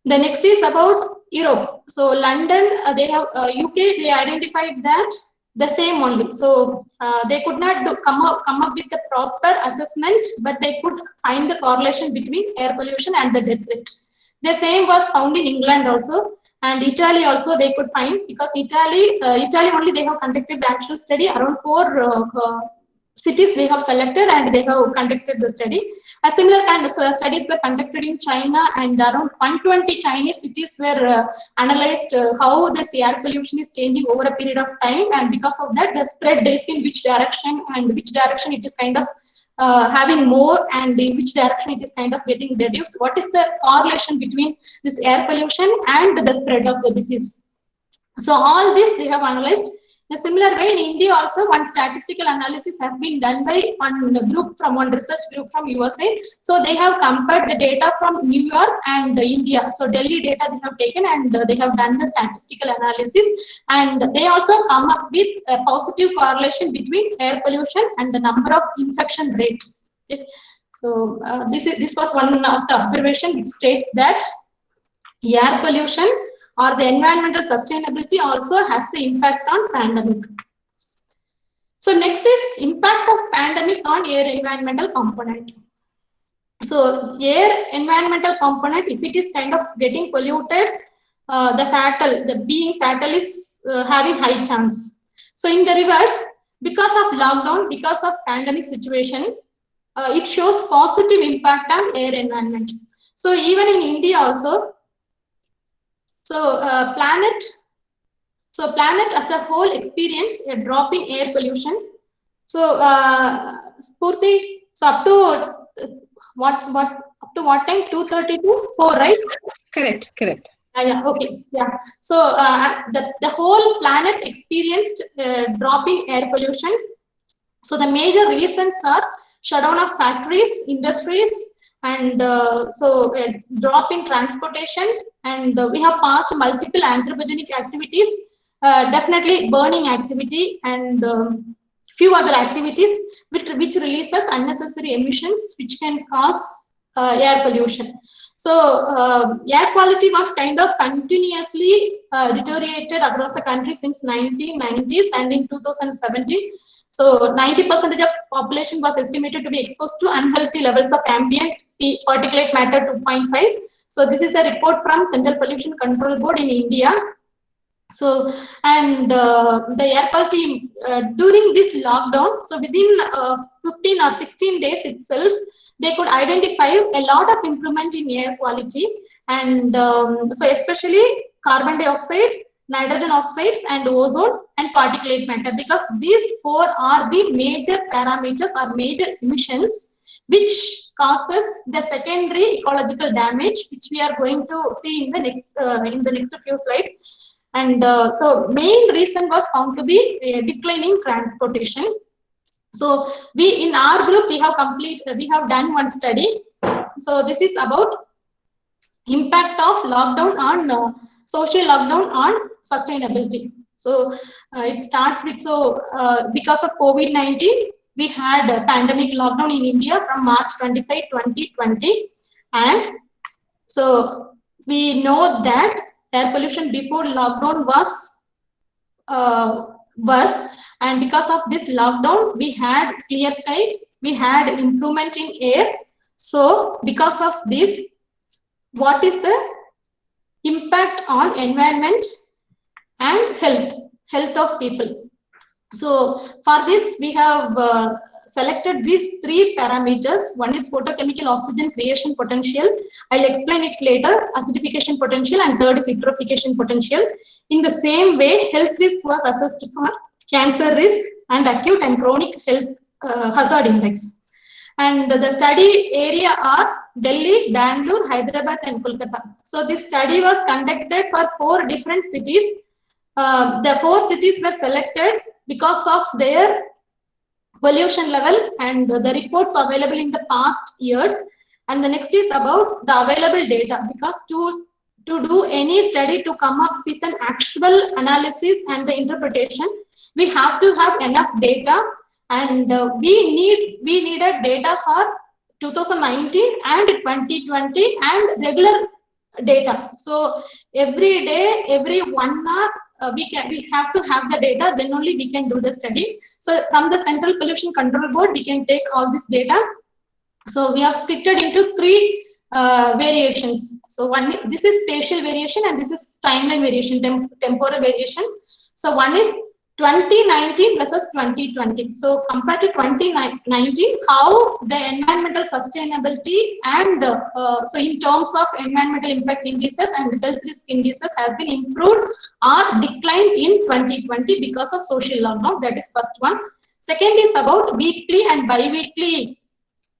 The next is about Europe. So London, they have UK, they identified that the same only. So they could not come up with the proper assessment, but they could find the correlation between air pollution and the death rate. The same was found in England also, and Italy also they could find, because Italy only they have conducted the actual study. Around 4 cities they have selected and they have conducted the study. A similar kind of studies were conducted in China, and around 120 Chinese cities were analyzed how this air pollution is changing over a period of time, and because of that the spread is in which direction, and which direction it is kind of having more, and in which direction it is kind of getting reduced. What is the correlation between this air pollution and the spread of the disease? So all this they have analyzed. In a similar way, in India also, one statistical analysis has been done by one research group from USA. So they have compared the data from New York and India. So Delhi data they have taken, and they have done the statistical analysis, and they also come up with a positive correlation between air pollution and the number of infection rate. Okay. So this was one of the observation which states that air pollution or the environmental sustainability also has the impact on pandemic. So next is impact of pandemic on air environmental component. So air environmental component, if it is kind of getting polluted, the being fatal is having high chance. So in the reverse, because of lockdown, because of pandemic situation, it shows positive impact on air environment. So even in India also, so planet as a whole experienced a drop in air pollution. So Spurti, so up to what up to what time? 2:32, 4, right? Correct. Yeah, okay, yeah. So the whole planet experienced dropping air pollution. So the major reasons are shutdown of factories, industries, and drop in transportation. And we have passed multiple anthropogenic activities, definitely burning activity, and few other activities which releases unnecessary emissions which can cause air pollution. So air quality was kind of continuously deteriorated across the country since 1990s, and in 2017. So 90% of population was estimated to be exposed to unhealthy levels of ambient particulate matter 2.5. So this is a report from Central Pollution Control Board in India. So, and the air quality during this lockdown, so within 15 or 16 days itself, they could identify a lot of improvement in air quality, and so especially carbon dioxide, nitrogen oxides, and ozone and particulate matter, because these four are the major parameters or major emissions which causes the secondary ecological damage, which we are going to see in the next few slides. And so main reason was found to be declining transportation. So we in our group we have done one study. So this is about impact of lockdown on social lockdown on sustainability. So it starts with, because of COVID-19 we had a pandemic lockdown in India from March 25, 2020, and so we know that air pollution before lockdown was worse, and because of this lockdown we had clear sky, we had improvement in air. So because of this, what is the impact on environment and health of people? So for this we have selected these three parameters. One is photochemical oxygen creation potential, I'll explain it later, acidification potential, and third is eutrophication potential. In the same way, health risk was assessed for cancer risk and acute and chronic health hazard index. And the study area are Delhi, Bangalore, Hyderabad, and Kolkata. So this study was conducted for 4 different cities. The 4 cities were selected because of their pollution level and the reports available in the past years. And the next is about the available data, because to do any study, to come up with an actual analysis and the interpretation, we have to have enough data, and we needed data for 2019 and 2020 and regular data. So every day, every 1 hour, we have to have the data, then only we can do the study. So from the Central Pollution Control Board we can take all this data. So we have split it into 3 variations. So this is spatial variation, and this is timeline variation, temporal variation. So one is 2019 versus 2020. So compared to 2019, how the environmental sustainability and so in terms of environmental impact indices and health risk indices has been improved or declined in 2020 because of social lockdown. That is first one. Second is about weekly and bi-weekly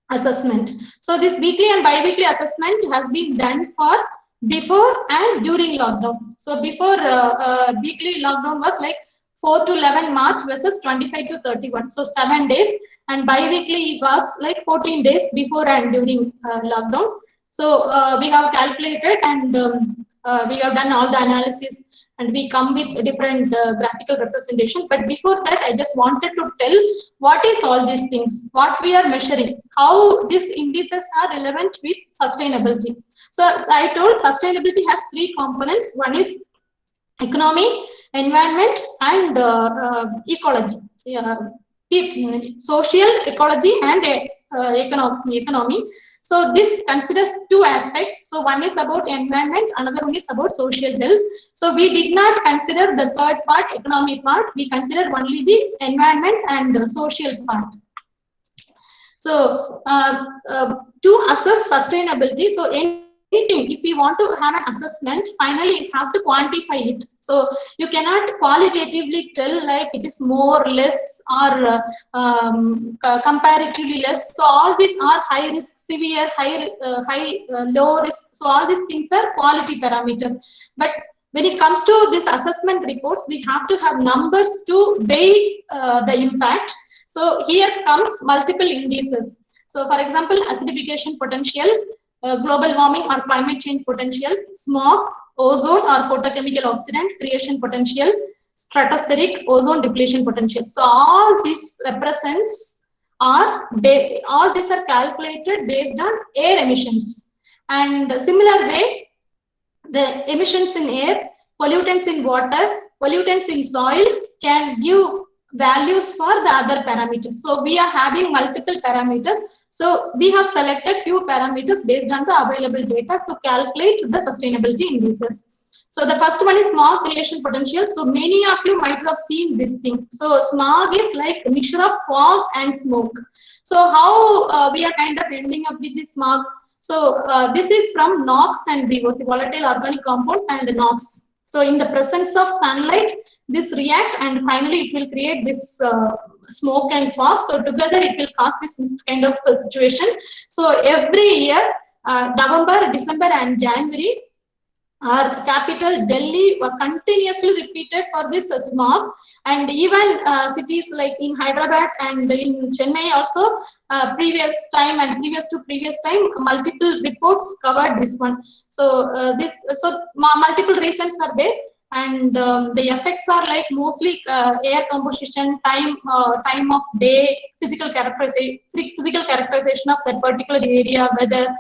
assessment. So this weekly and bi-weekly assessment has been done for before and during lockdown. So before weekly lockdown was like 4 to 11 March versus 25 to 31, so 7 days, and bi-weekly was like 14 days before and during lockdown. So we have calculated, and we have done all the analysis, and we come with different graphical representation. But before that, I just wanted to tell what is all these things, what we are measuring, how these indices are relevant with sustainability. So I told sustainability has 3 components. One is economy, environment, and ecology. Social, ecology, and economy. So this considers two aspects. So one is about environment, another one is about social health. So we did not consider the third part, economy part. We considered only the environment and social part. So to assess sustainability, so anything, if we want to have an assessment, finally you have to quantify it. So you cannot qualitatively tell like it is more, less, or comparatively less. So all these are high risk, severe, low risk. So all these things are quality parameters. But when it comes to this assessment reports, we have to have numbers to weigh the impact. So here comes multiple indices. So for example, acidification potential, global warming or climate change potential, smog, ozone or photochemical oxidant creation potential, stratospheric ozone depletion potential. So all this represents all these are calculated based on air emissions. And similar way, the emissions in air, pollutants in water, pollutants in soil can give values for the other parameters. So we are having multiple parameters. So we have selected few parameters based on the available data to calculate the sustainability indices. So the first one is smog creation potential. So many of you might have seen this thing. So smog is like a mixture of fog and smoke. So how we are kind of ending up with this smog? So this is from NOx and VOC, volatile organic compounds and NOx. So in the presence of sunlight, this react and finally it will create this smoke and fog. So together it will cause this kind of situation. So every year, November, December and January, our capital Delhi was continuously repeated for this smog, and even cities like in Hyderabad and in Chennai also, previous time and previous time, multiple reports covered this one. So multiple reasons are there, and the effects are like mostly air composition, time of day, physical characterization of that particular area, weather,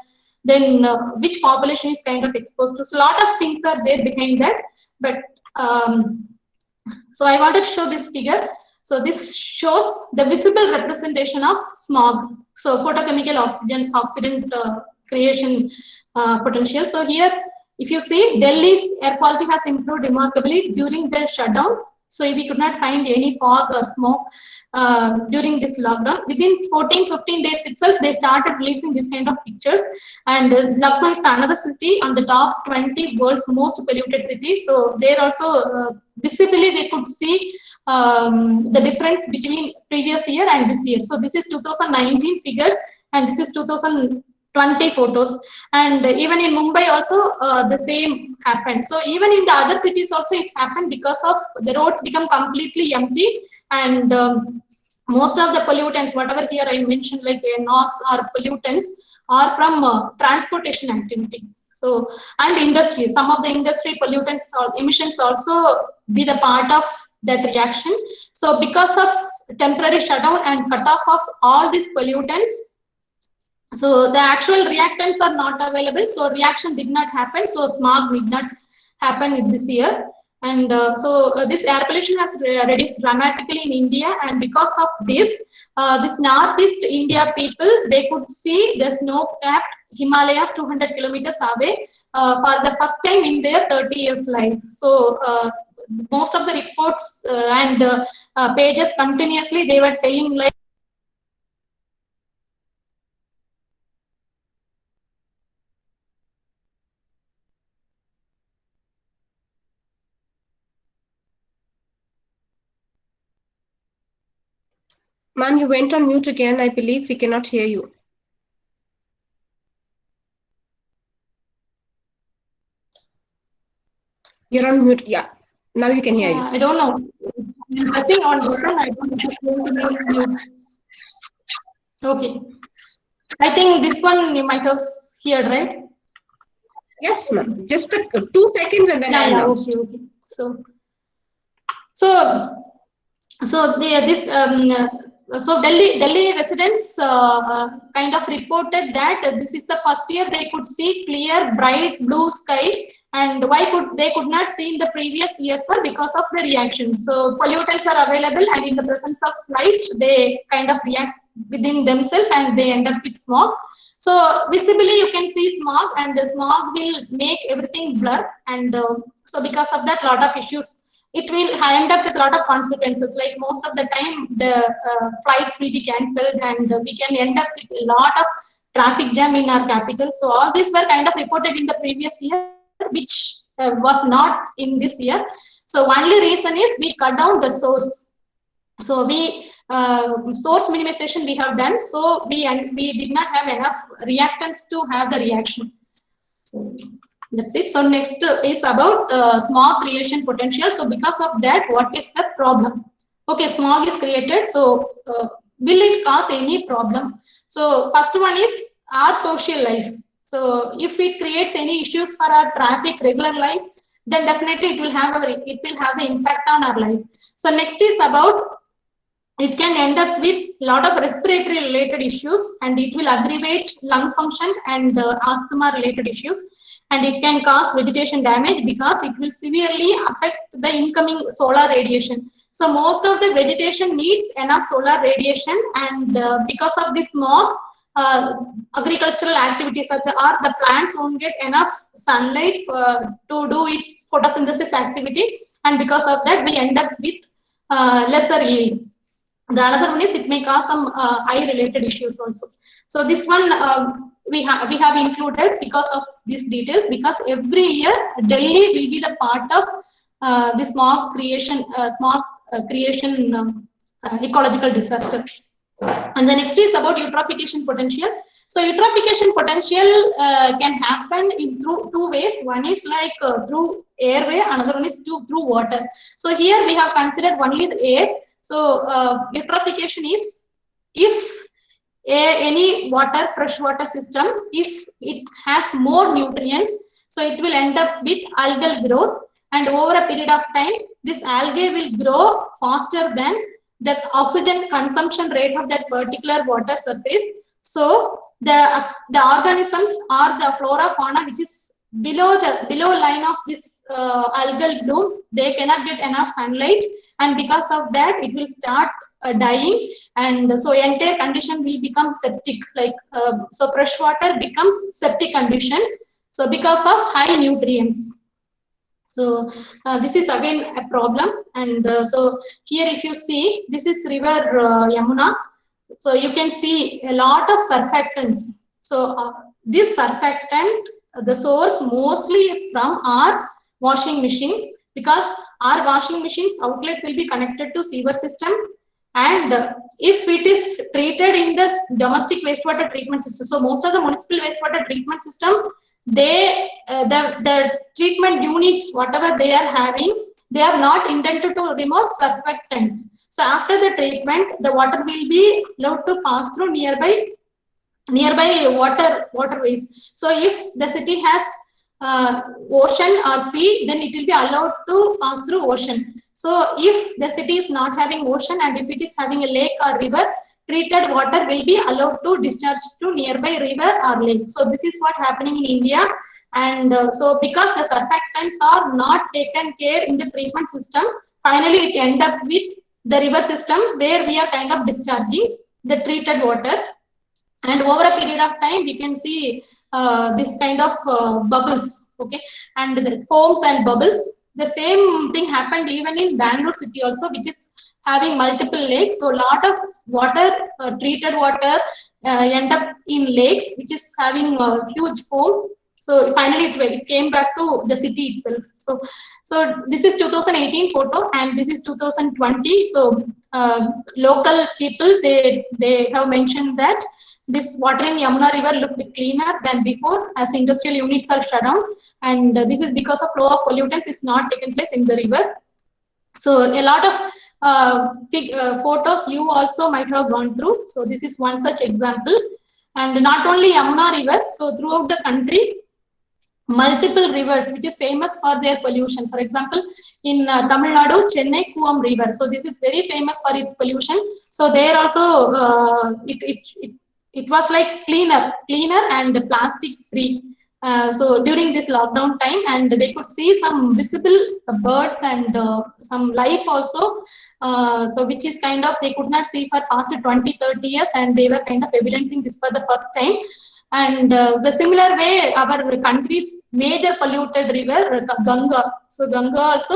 then which population is kind of exposed to. So a lot of things are there behind that. But so I wanted to show this figure. So this shows the visible representation of smog. So photochemical oxidant creation potential. So here, if you see, Delhi's air quality has improved remarkably during the shutdown. So we could not find any fog or smoke during this lockdown. Within 14-15 days itself, they started releasing this kind of pictures. And Lucknow is another city on the top 20 world's most polluted city. So there also visibly they could see the difference between previous year and this year. So this is 2019 figures and this is 2020 photos. And even in Mumbai also the same happened. So even in the other cities also it happened because of the roads become completely empty, and most of the pollutants, whatever here I mentioned, like NOx or pollutants, are from transportation activity. So, and industry, some of the industry pollutants or emissions also be the part of that reaction. So because of temporary shutdown and cutoff of all these pollutants, so the actual reactants are not available. So reaction did not happen. So smog did not happen this year. And this air pollution has reduced dramatically in India. And because of this, this Northeast India people, they could see the snow-capped Himalayas 200 kilometers away for the first time in their 30 years life. So most of the reports and pages continuously, they were telling like, Ma'am, you went on mute again. I believe we cannot hear you. You're on mute. Yeah. Now you can hear you. I don't know. I'm pressing on button. I don't know if mute. Okay. I think this one you might have heard, right? Yes, ma'am. Just 2 seconds and then I announced. Okay. So this So Delhi residents kind of reported that this is the first year they could see clear, bright blue sky, and why they could not see in the previous years, sir? Because of the reaction. So pollutants are available, and in the presence of light, they kind of react within themselves, and they end up with smog. So visibly, you can see smog, and the smog will make everything blur, and so because of that, lot of issues. It will end up with a lot of consequences. Like most of the time, the flights will be cancelled, and we can end up with a lot of traffic jam in our capital. So all these were kind of reported in the previous year, which was not in this year. So only reason is we cut down the source. So we source minimization we have done. So we did not have enough reactants to have the reaction. So that's it. So next is about smog creation potential. So because of that, what is the problem? Okay, smog is created. So will it cause any problem? So first one is our social life. So if it creates any issues for our traffic regular life, then definitely it will have the impact on our life. So next is about, it can end up with a lot of respiratory related issues, and it will aggravate lung function and asthma related issues, and it can cause vegetation damage because it will severely affect the incoming solar radiation. So most of the vegetation needs enough solar radiation, and because of this smog, agricultural activities or the plants won't get enough sunlight to do its photosynthesis activity, and because of that we end up with lesser yield. The another one is it may cause some eye related issues also. So this one we have included because of these details, because every year Delhi will be the part of the smog creation ecological disaster. And the next is about eutrophication potential. So eutrophication potential can happen in through two ways. One is like through airway, another one is through water. So here we have considered only the air. So eutrophication is if any water, fresh water system, if it has more nutrients, so it will end up with algal growth, and over a period of time, this algae will grow faster than the oxygen consumption rate of that particular water surface. So the organisms or the flora fauna which is below line of this algal bloom, they cannot get enough sunlight, and because of that it will start dying, and so entire condition will become septic, like so fresh water becomes septic condition, so because of high nutrients. So this is again a problem, and so here if you see, this is river Yamuna, so you can see a lot of surfactants. So this surfactant, the source mostly is from our washing machine, because our washing machine's outlet will be connected to sewer system, and if it is treated in this domestic wastewater treatment system, so most of the municipal wastewater treatment system, they the treatment units whatever they are having, they are not intended to remove surfactants. So after the treatment, the water will be allowed to pass through nearby waterways. So if the city has ocean or sea, then it will be allowed to pass through ocean. So if the city is not having ocean, and if it is having a lake or river, treated water will be allowed to discharge to nearby river or lake. So this is what happening in India, and so because the surfactants are not taken care in the treatment system, finally it end up with the river system where we are kind of discharging the treated water, and over a period of time we can see this kind of bubbles, okay, and the foams and bubbles. The same thing happened even in Bangalore city also, which is having multiple lakes. So a lot of water, treated water end up in lakes, which is having huge foams. So finally it came back to the city itself. So this is 2018 photo, and this is 2020. So local people, they have mentioned that this water in Yamuna river looked cleaner than before as industrial units are shut down, and this is because of flow of pollutants is not taken place in the river. So a lot of photos you also might have gone through. So this is one such example, and not only Yamuna river. So throughout the country, multiple rivers which is famous for their pollution. For example, in Tamil Nadu, Chennai Kuam River. So this is very famous for its pollution. So there also it was like cleaner and plastic free. So during this lockdown time, and they could see some visible birds and some life also. So which is kind of they could not see for past 20-30 years, and they were kind of evidencing this for the first time. And the similar way, our country's major polluted river, Ganga. So Ganga also,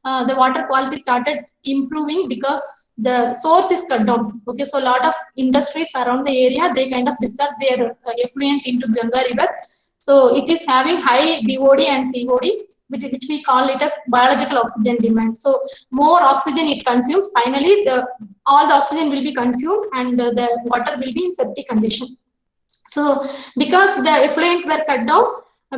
the water quality started improving because the source is cut down. Okay, so a lot of industries around the area, they kind of discharge their effluent into Ganga river. So it is having high BOD and COD, which we call it as biological oxygen demand. So more oxygen it consumes, finally all the oxygen will be consumed, and the water will be in septic condition. So because the effluent were cut down,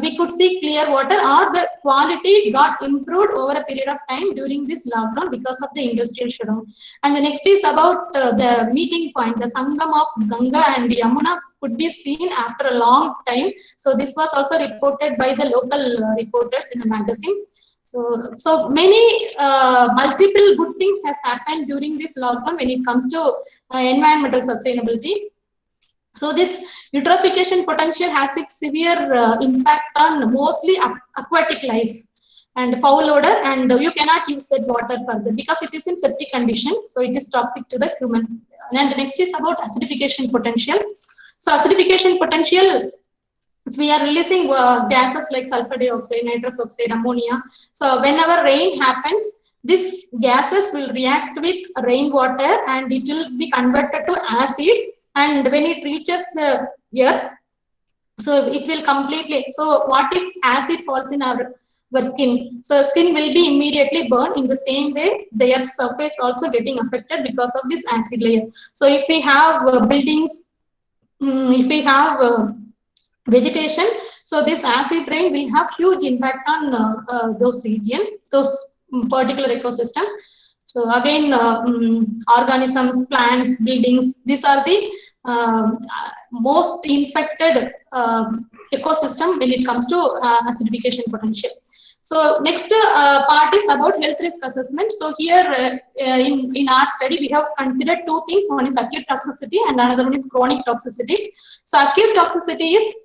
we could see clear water, or the quality got improved over a period of time during this lockdown because of the industrial shutdown. And the next is about the meeting point, the Sangam of Ganga and Yamuna could be seen after a long time. So this was also reported by the local reporters in a magazine. So many multiple good things has happened during this lockdown when it comes to environmental sustainability. So this eutrophication potential has its severe impact on mostly aquatic life and foul odor, and you cannot use that water further because it is in septic condition, so it is toxic to the human. And the next is about acidification potential. So acidification potential, we are releasing gases like sulfur dioxide, nitrous oxide, ammonia. So whenever rain happens, these gases will react with rainwater and it will be converted to acid. And when it reaches the earth, so it will completely, so what if acid falls in our skin? So skin will be immediately burned. In the same way, the earth surface also getting affected because of this acid layer. So if we have buildings, if we have vegetation, so this acid rain will have huge impact on those region, those particular ecosystem. So again, organisms, plants, buildings, these are the most infected ecosystem when it comes to acidification potential. So next part is about health risk assessment. So here in our study, we have considered two things. One is acute toxicity and another one is chronic toxicity. So acute toxicity is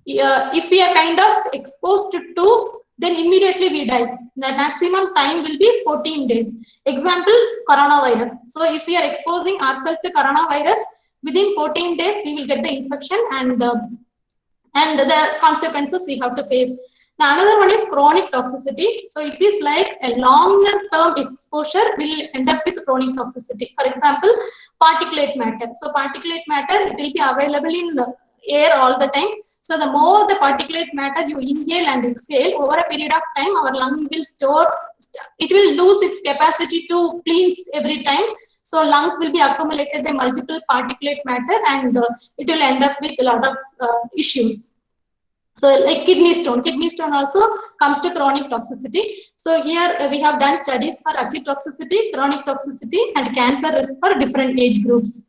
if we are kind of exposed to, then immediately we die. The maximum time will be 14 days. Example, coronavirus. So if we are exposing ourselves to coronavirus, within 14 days we will get the infection and the consequences we have to face. The another one is chronic toxicity. So it is like a longer term exposure will end up with chronic toxicity. For example, particulate matter. So particulate matter, it will be available in the air all the time. So the more the particulate matter you inhale and exhale, over a period of time, our lung will store, it will lose its capacity to cleanse every time. So lungs will be accumulated by multiple particulate matter, and it will end up with a lot of issues. So like kidney stone also comes to chronic toxicity. So here we have done studies for acute toxicity, chronic toxicity, and cancer risk for different age groups.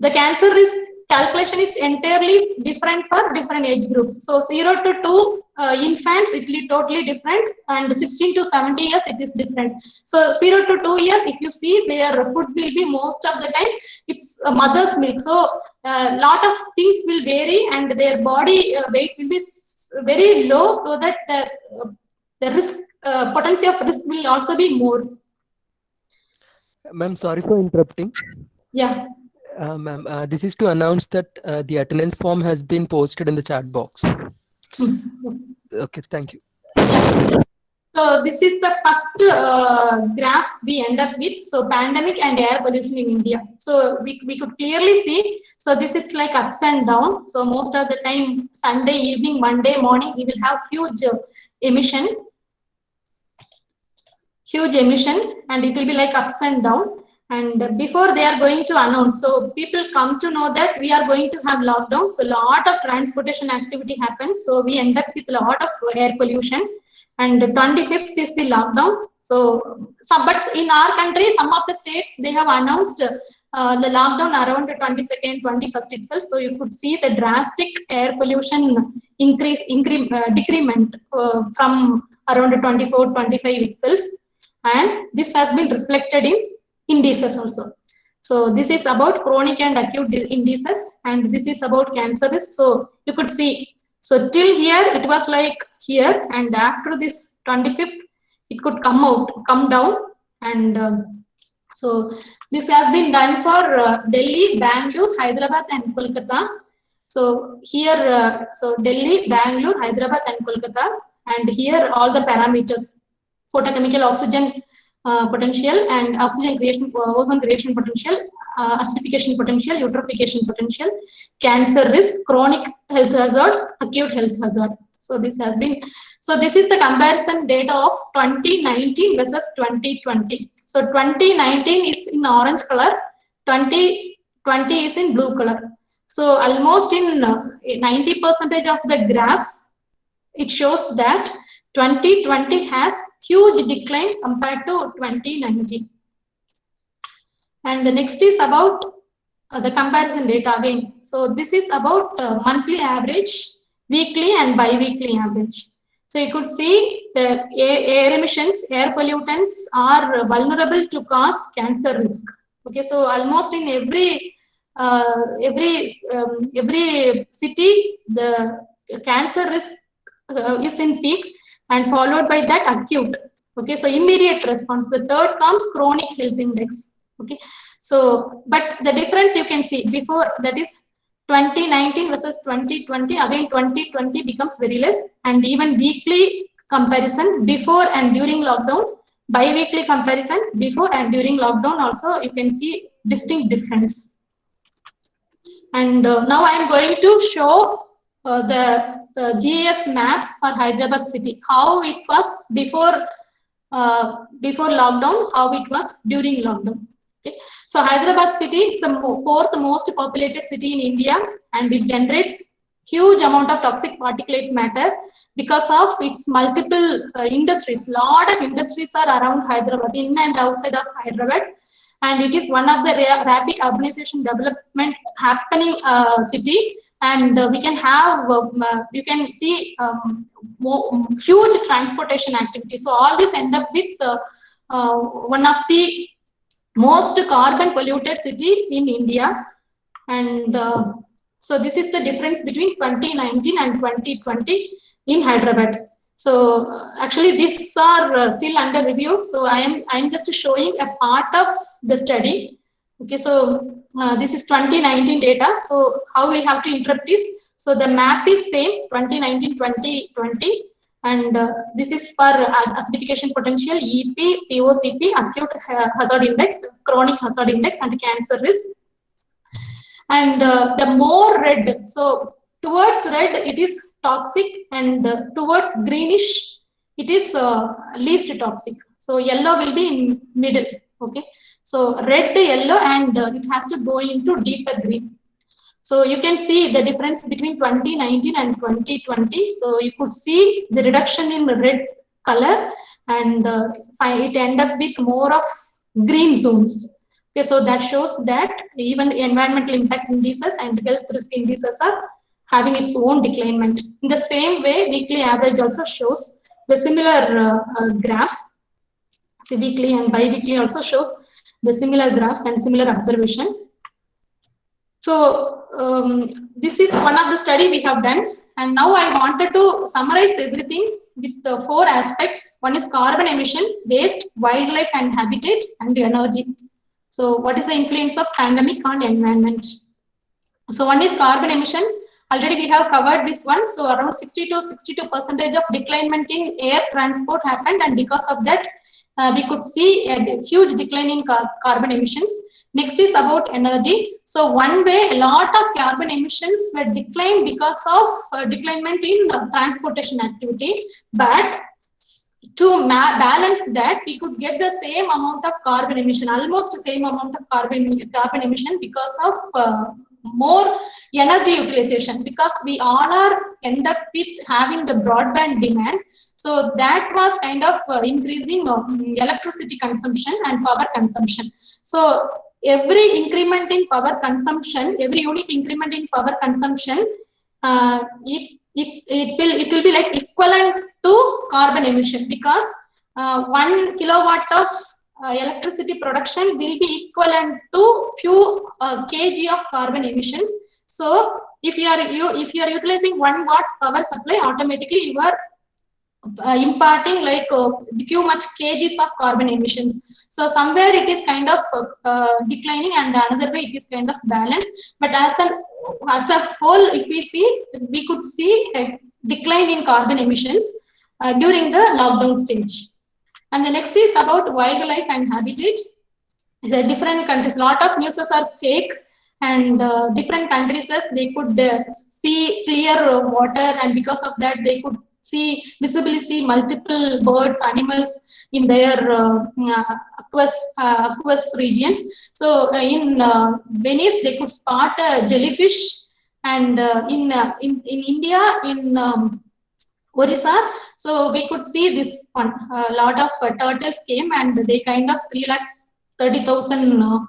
The cancer risk calculation is entirely different for different age groups. So 0 to 2 infants, it will be totally different, and 16 to 70 years, it is different. So 0 to 2 years, if you see, their food will be most of the time, it's mother's milk. So a lot of things will vary, and their body weight will be very low, so that the risk, potency of risk will also be more. Ma'am, sorry for interrupting. Yeah. Ma'am, this is to announce that the attendance form has been posted in the chat box. Okay, thank you. So this is the first graph we end up with. So pandemic and air pollution in India. So we could clearly see. So this is like ups and down. So most of the time, Sunday evening, Monday morning, we will have huge emission, and it will be like ups and down. And before they are going to announce, so people come to know that we are going to have lockdown. So a lot of transportation activity happens. So we end up with a lot of air pollution. And 25th is the lockdown. So, but in our country, some of the states, they have announced the lockdown around the 22nd, 21st itself. So you could see the drastic air pollution decrement from around the 24, 25 itself. And this has been reflected in indices also. So this is about chronic and acute indices, and this is about cancer risk. So you could see, so till here it was like here, and after this 25th, it could come down, and so this has been done for Delhi, Bangalore, Hyderabad, and Kolkata. So here, so Delhi, Bangalore, Hyderabad, and Kolkata, and here all the parameters: photochemical oxygen potential and oxygen creation, ozone creation potential, acidification potential, eutrophication potential, cancer risk, chronic health hazard, acute health hazard. So this has been, so this is the comparison data of 2019 versus 2020. So 2019 is in orange color, 2020 is in blue color. So almost in 90% of the graphs, it shows that 2020 has huge decline compared to 2019. And the next is about the comparison data again. So this is about monthly average, weekly and bi-weekly average. So you could see the air emissions, air pollutants are vulnerable to cause cancer risk. Okay, so almost in every city, the cancer risk is in peak, and followed by that acute. Okay, so immediate response. The third comes chronic health index. Okay, so but the difference you can see before, that is 2019 versus 2020. Again 2020 becomes very less, and even weekly comparison before and during lockdown, bi-weekly comparison before and during lockdown also, you can see distinct difference. And now I am going to show the GIS maps for Hyderabad city, how it was before lockdown, how it was during lockdown. Okay. So Hyderabad city, it's the fourth most populated city in India, and it generates huge amount of toxic particulate matter because of its multiple industries. Lot of industries are around Hyderabad, in and outside of Hyderabad, and it is one of the rapid urbanization development happening city. And we can have, you can see huge transportation activity. So all this end up with one of the most carbon polluted city in India. And so this is the difference between 2019 and 2020 in Hyderabad. So actually these are still under review. So I'm just showing a part of the study. Okay, so this is 2019 data. So how we have to interpret this? So the map is same 2019-2020. And this is for acidification potential, EP, POCP, acute hazard index, chronic hazard index, and cancer risk. And the more red, so towards red it is toxic, and towards greenish it is least toxic. So yellow will be in middle. Okay, so red, yellow, and it has to go into deeper green. So you can see the difference between 2019 and 2020. So you could see the reduction in red color, and it end up with more of green zones. Okay, so that shows that even environmental impact indices and health risk indices are having its own declinement. In the same way, weekly average also shows the similar graphs. So weekly and bi-weekly also shows the similar graphs and similar observation. So this is one of the study we have done, and now I wanted to summarize everything with the 4 aspects. One is carbon emission, waste, wildlife and habitat, and energy. So what is the influence of pandemic on environment? So one is carbon emission. Already we have covered this one. So around 62% of declinement in air transport happened, and because of that we could see a huge decline in carbon emissions. Next is about energy. So one way, a lot of carbon emissions were declined because of declinement in transportation activity, but to balance that, we could get the same amount of carbon emission, almost the same amount of carbon emission, because of more energy utilization, because we all are end up with having the broadband demand. So that was kind of increasing electricity consumption and power consumption. So every increment in power consumption, every unit increment in power consumption, it will be like equivalent to carbon emission, because 1 kilowatt of electricity production will be equivalent to few kg of carbon emissions. So if you are utilizing 1 watts power supply, automatically you are imparting like few much kgs of carbon emissions. So somewhere it is kind of declining, and another way it is kind of balanced. But as a whole, if we see, we could see a decline in carbon emissions during the lockdown stage. And the next is about wildlife and habitat. The different countries, lot of news are fake, and different countries they could see clear water, and because of that they could visibly see multiple birds, animals in their aqueous regions. So in Venice they could spot jellyfish, and in India, in Orissa, so we could see this one. A lot of turtles came, and they kind of 3,30,000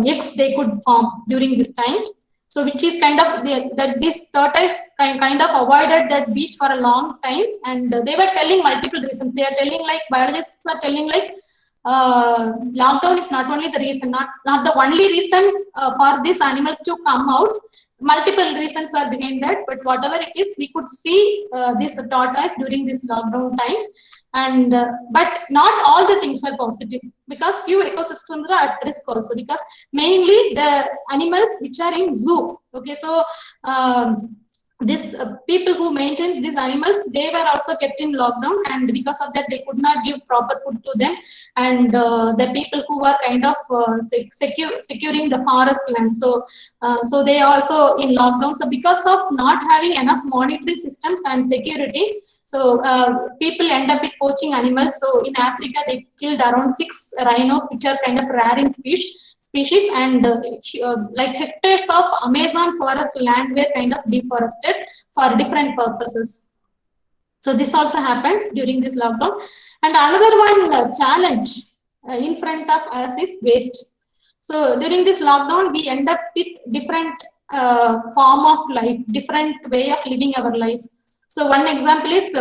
eggs they could form during this time. So which is kind of that this tortoise kind of avoided that beach for a long time, and they were telling multiple reasons. They are telling, like biologists are telling, like lockdown is not only the reason, not the only reason for these animals to come out. Multiple reasons are behind that, but whatever it is, we could see this tortoise during this lockdown time. And but not all the things are positive, because few ecosystems are at risk also, because mainly the animals which are in zoo. Okay, so this people who maintain these animals, they were also kept in lockdown, and because of that they could not give proper food to them. And the people who were kind of securing the forest land, so they also in lockdown. So because of not having enough monetary systems and security, so people end up with poaching animals. So in Africa they killed around 6 rhinos, which are kind of rare in species, and like hectares of Amazon forest land were kind of deforested for different purposes. So this also happened during this lockdown. And another one challenge in front of us is waste. So during this lockdown, we end up with different form of life, different way of living our life. So one example is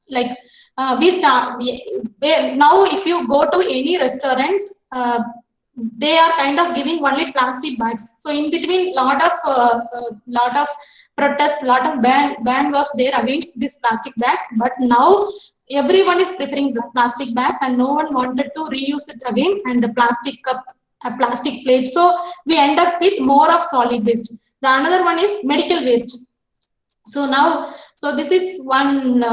like now if you go to any restaurant, they are kind of giving only plastic bags. So in between, lot of protests, lot of ban was there against these plastic bags. But now everyone is preferring plastic bags, and no one wanted to reuse it again. And the plastic cup, a plastic plate. So we end up with more of solid waste. The another one is medical waste. So now, so this is one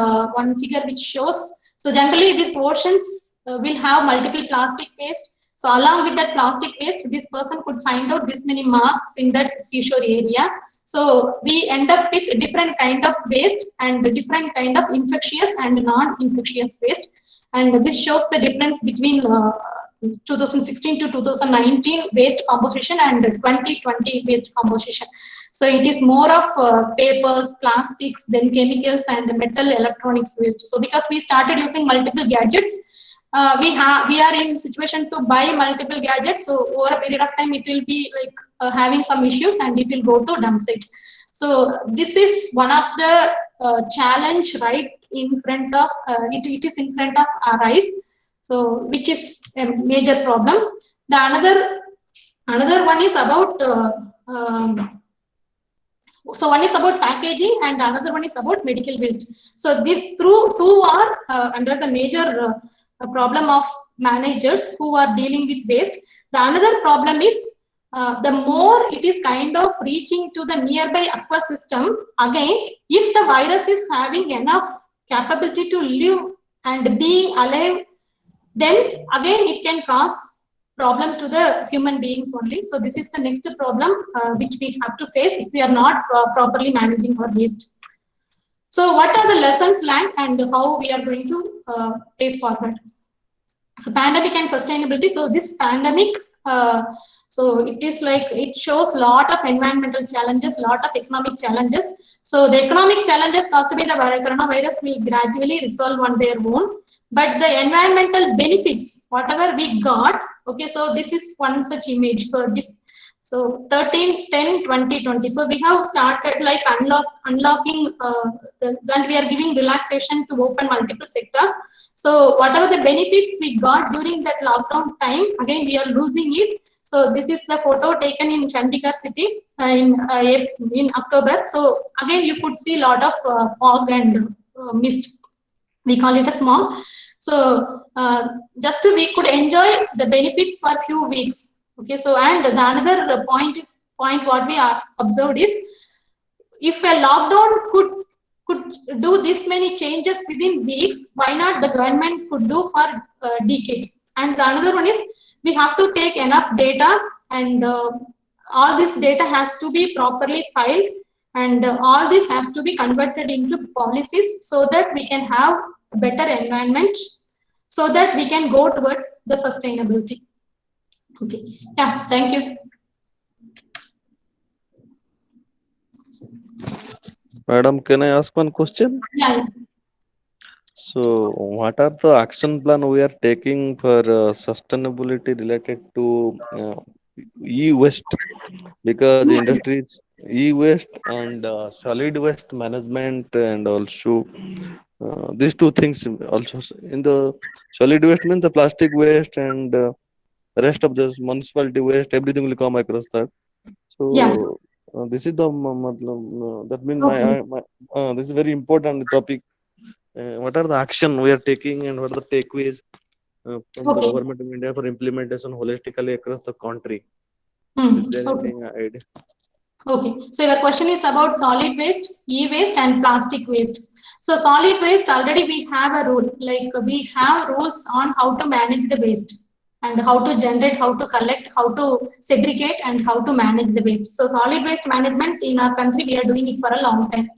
figure which shows. So generally, these oceans will have multiple plastic waste. So along with that plastic waste, this person could find out this many masks in that seashore area. So we end up with different kind of waste, and different kind of infectious and non-infectious waste. And this shows the difference between 2016 to 2019 waste composition and 2020 waste composition. So it is more of papers, plastics, then chemicals, and metal electronics waste. So because we started using multiple gadgets, we are in situation to buy multiple gadgets. So over a period of time, it will be like having some issues, and it will go to dump site. So this is one of the challenge right in front of it is in front of our eyes. So which is a major problem. The another one is about so one is about packaging, and another one is about medical waste. So these two are under the major problem of managers who are dealing with waste. The another problem is the more it is kind of reaching to the nearby ecosystem, again, if the virus is having enough capability to live and being alive, then again it can cause problem to the human beings only. So this is the next problem which we have to face if we are not properly managing our waste. So what are the lessons learned, and how we are going to pay forward? So pandemic and sustainability. So this pandemic So it is like, it shows a lot of environmental challenges, lot of economic challenges. So the economic challenges caused by the coronavirus will gradually resolve on their own, but the environmental benefits, whatever we got, okay, so this is one such image. So this, so 13/10/2020. So we have started like unlocking, and we are giving relaxation to open multiple sectors. So whatever the benefits we got during that lockdown time, again we are losing it. So this is the photo taken in Chandigarh city in October. So again you could see a lot of fog and mist. We call it a smog. So just we could enjoy the benefits for a few weeks. Okay. So and the another point what we are observed is, if a lockdown could do this many changes within weeks, why not the government could do for decades? And the another one is, we have to take enough data, and all this data has to be properly filed, and all this has to be converted into policies so that we can have a better environment, so that we can go towards the sustainability. Okay. Yeah. Thank you. Madam, can I ask one question? Yeah. So, what are the action plan we are taking for sustainability related to e-waste? Because industries e-waste and solid waste management, and also these two things also in the solid waste means the plastic waste, and rest of the municipality waste, everything will come across that. Yeah. So this is the that means Okay. this is very important topic. What are the action we are taking, and what are the takeaways from the Okay. government of India for implementation holistically across the country? Is there Okay. anything idea? Okay, so your question is about solid waste, e-waste and plastic waste. So solid waste, already we have a rule, like we have rules on how to manage the waste, and how to generate, how to collect, how to segregate, and how to manage the waste. So solid waste management in our country, we are doing it for a long time,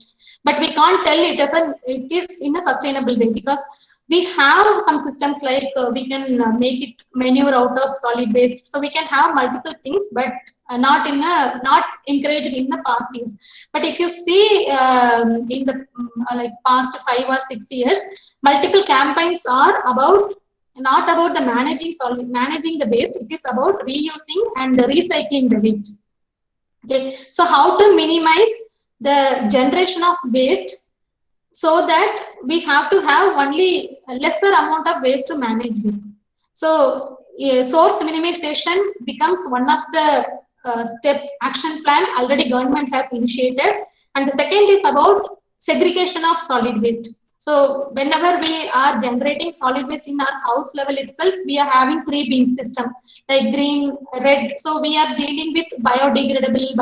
but we can't tell it as it is in a sustainable way, because we have some systems like we can make it manure out of solid waste. So we can have multiple things, but not encouraged in the past years. But if you see in the like past 5 or 6 years, multiple campaigns are about, not about the managing the waste. It is about reusing and recycling the waste. Okay, so how to minimize the generation of waste, so that we have to have only a lesser amount of waste to manage with. So source minimization becomes one of the step action plan already government has initiated. And the second is about segregation of solid waste. So whenever we are generating solid waste in our house level itself, we are having 3 bin system, like green, red. So we are dealing with biodegradable,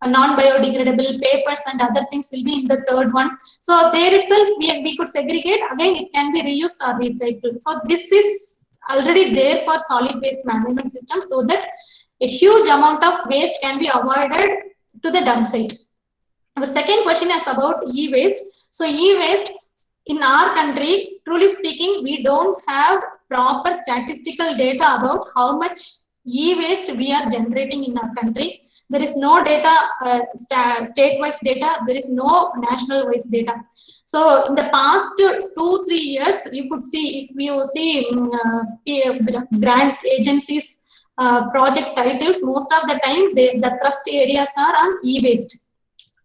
non-biodegradable papers, and other things will be in the third one. So there itself we could segregate, again it can be reused or recycled. So this is already there for solid waste management system, so that a huge amount of waste can be avoided to the dump site. The second question is about e-waste. So e-waste in our country, truly speaking, we don't have proper statistical data about how much e-waste we are generating in our country. There is no data, state-wise data. There is no national-wise data. So in the past 2-3 years, you could see, if you see grant agencies project titles, most of the time the thrust areas are on e-waste.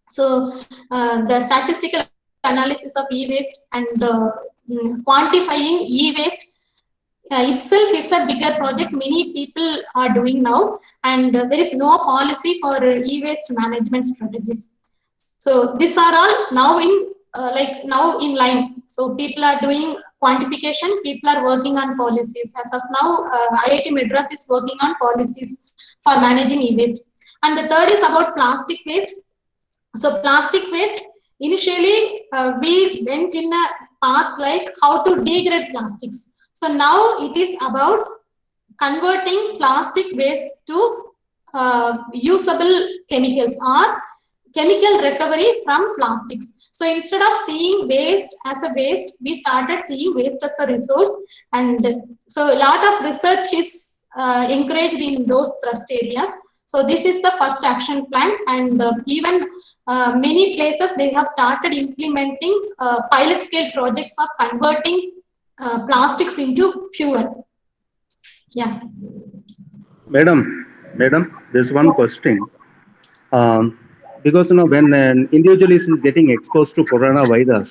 So the statistical analysis of e-waste and quantifying e-waste itself is a bigger project many people are doing now, and there is no policy for e-waste management strategies. So these are all now in line. So people are doing quantification, people are working on policies. As of now, IIT Madras is working on policies for managing e-waste. And the third is about plastic waste. So plastic waste, initially we went in a path like how to degrade plastics. So now it is about converting plastic waste to usable chemicals or chemical recovery from plastics. So instead of seeing waste as a waste, we started seeing waste as a resource. And so a lot of research is encouraged in those thrust areas. So this is the first action plan, and even many places they have started implementing pilot scale projects of converting plastics into fuel. Yeah. Madam, there's one question. Um, because when an individual is getting exposed to coronavirus,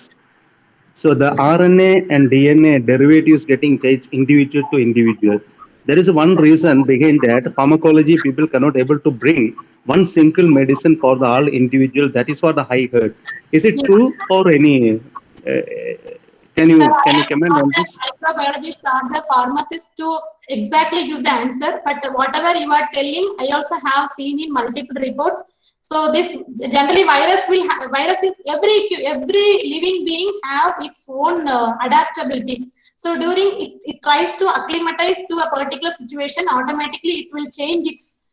so the RNA and DNA derivatives getting changed individual to individual. There is one reason behind that. Pharmacology people cannot able to bring one single medicine for the all individual. That is what I heard. Is it Yeah. true or any? Uh, Sir, can I you am comment not on a this? microbiologist or the pharmacist to exactly give the answer, but whatever you are telling, I also have seen in multiple reports. So this generally virus is every living being have its own adaptability. So during it tries to acclimatize to a particular situation, automatically it will change its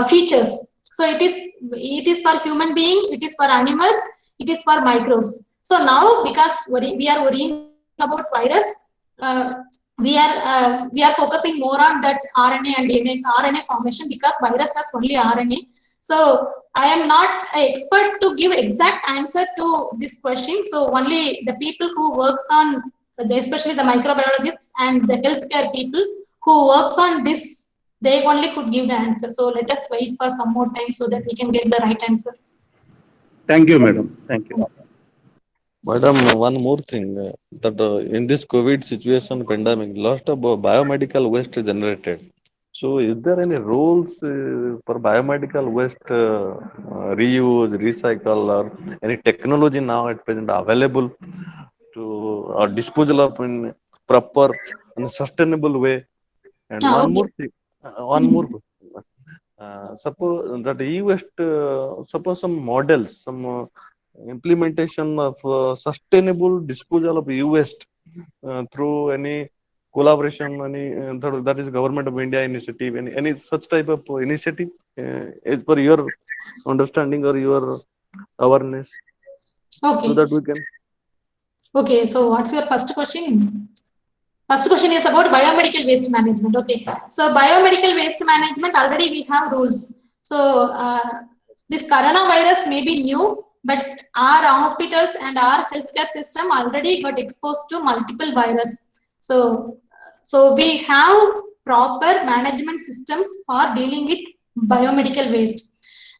features. So it is for human being, it is for animals, it is for microbes. So now because we are worrying about virus, uh, we are focusing more on that RNA and RNA formation because virus has only RNA. So I am not an expert to give exact answer to this question. So only the people who works on, especially the microbiologists and the healthcare people who works on this, they only could give the answer. So let us wait for some more time so that we can get the right answer. Thank you, madam. Thank you. Madam, one more thing that in this COVID situation pandemic, lot of biomedical waste is generated. So, is there any rules for biomedical waste reuse, recycle, or any technology now at present available to disposal of in proper and sustainable way? And one Okay. more thing, one more question. Suppose that e-waste, suppose some models, some implementation of sustainable disposal of e-waste through any collaboration, any that is government of India initiative, any such type of initiative, as per your understanding or your awareness, so Okay. that we can. Okay. So what's your first question? First question is about biomedical waste management. Okay, so biomedical waste management already we have rules. So this coronavirus may be new, but our hospitals and our healthcare system already got exposed to multiple virus. So we have proper management systems for dealing with biomedical waste.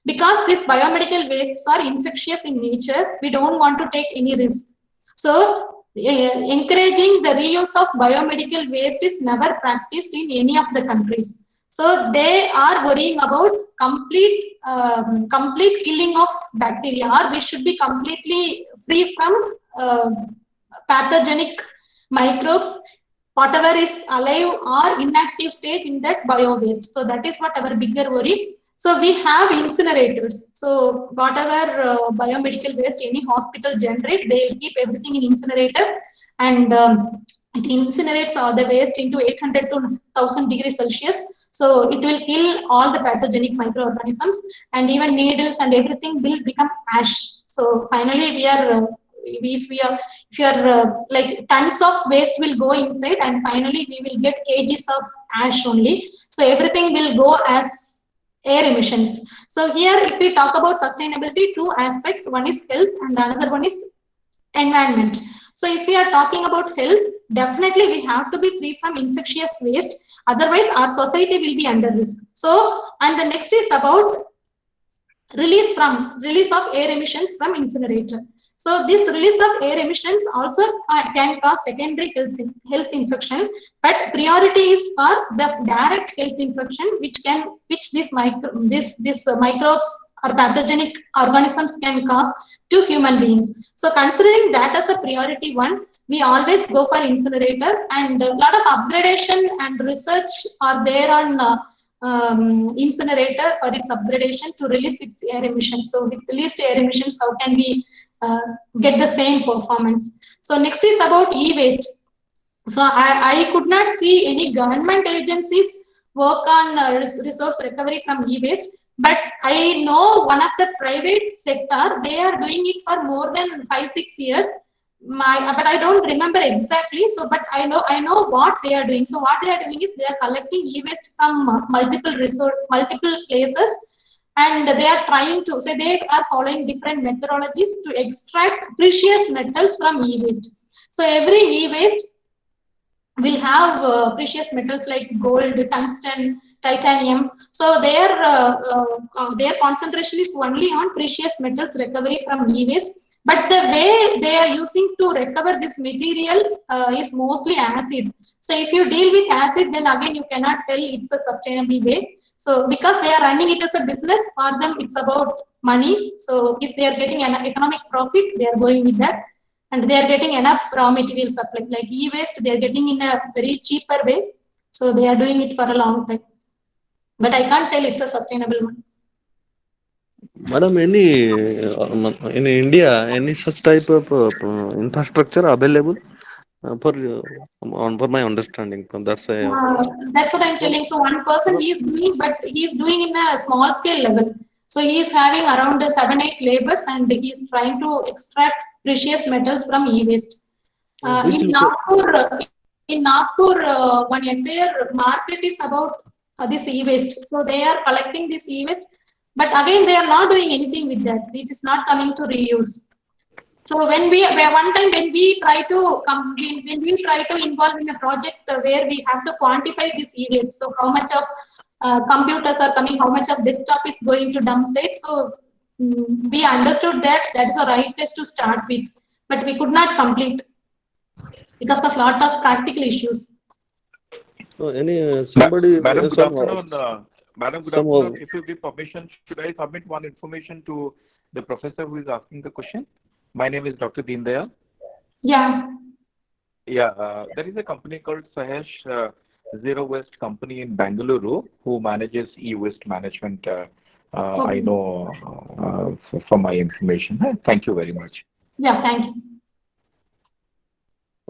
Because these biomedical wastes are infectious in nature, we don't want to take any risk. So encouraging the reuse of biomedical waste is never practiced in any of the countries. So they are worrying about complete killing of bacteria, or we should be completely free from pathogenic microbes, whatever is alive or inactive stage in that bio waste. So that is what our bigger worry. So we have incinerators. So whatever biomedical waste any hospital generate, they will keep everything in incinerator, and it incinerates all the waste into 800 to 1000 degrees Celsius. So it will kill all the pathogenic microorganisms, and even needles and everything will become ash. So finally, if you are like tons of waste will go inside, and finally we will get kgs of ash only. So everything will go as air emissions. So here, if we talk about sustainability, two aspects: one is health and another one is environment. So if we are talking about health, definitely we have to be free from infectious waste, otherwise our society will be under risk. So, and the next is about release of air emissions from incinerator. So this release of air emissions also can cause secondary health infection, but priority is for the direct health infection, which this microbes or pathogenic organisms can cause to human beings. So considering that as a priority one, we always go for incinerator, and a lot of upgradation and research are there on incinerator for its upgradation to release its air emissions. So with the least air emissions, how can we get the same performance? So next is about e-waste. So I could not see any government agencies work on resource recovery from e-waste, but I know one of the private sector, they are doing it for more than 5-6 years. but I don't remember exactly. So, but I know what they are doing. So, what they are doing is they are collecting e-waste from multiple places, and they are trying to. So, they are following different methodologies to extract precious metals from e-waste. So, every e-waste will have precious metals like gold, tungsten, titanium. So their concentration is only on precious metals recovery from e-waste. But the way they are using to recover this material is mostly acid. So if you deal with acid, then again you cannot tell it's a sustainable way. So because they are running it as a business, for them it's about money. So if they are getting an economic profit, they are going with that, and they are getting enough raw material supply. Like e-waste, they are getting in a very cheaper way. So they are doing it for a long time. But I can't tell it's a sustainable one. Madam, in India, any such type of infrastructure available for my understanding? That's a That's what I'm telling. So one person he is doing, but he is doing in a small scale level. So he is having around 7-8 labors, and he is trying to extract precious metals from e-waste. which In Nagpur, one entire market is about this e-waste. So they are collecting this e-waste, but again they are not doing anything with that. It is not coming to reuse. So when we try to involve in a project where we have to quantify this e-waste, so how much of computers are coming, how much of desktop is going to dump site. So we understood that that is the right place to start with, but we could not complete because of lot of practical issues. any somebody Madam, good some afternoon. Madam, good some afternoon. If you give permission, should I submit one information to the professor who is asking the question? My name is Dr. Deendayal. Yeah. Yeah, there is a company called Sahesh Zero Waste Company in Bangalore who manages e-waste management. I know from my information. Thank you very much. Yeah, thank you.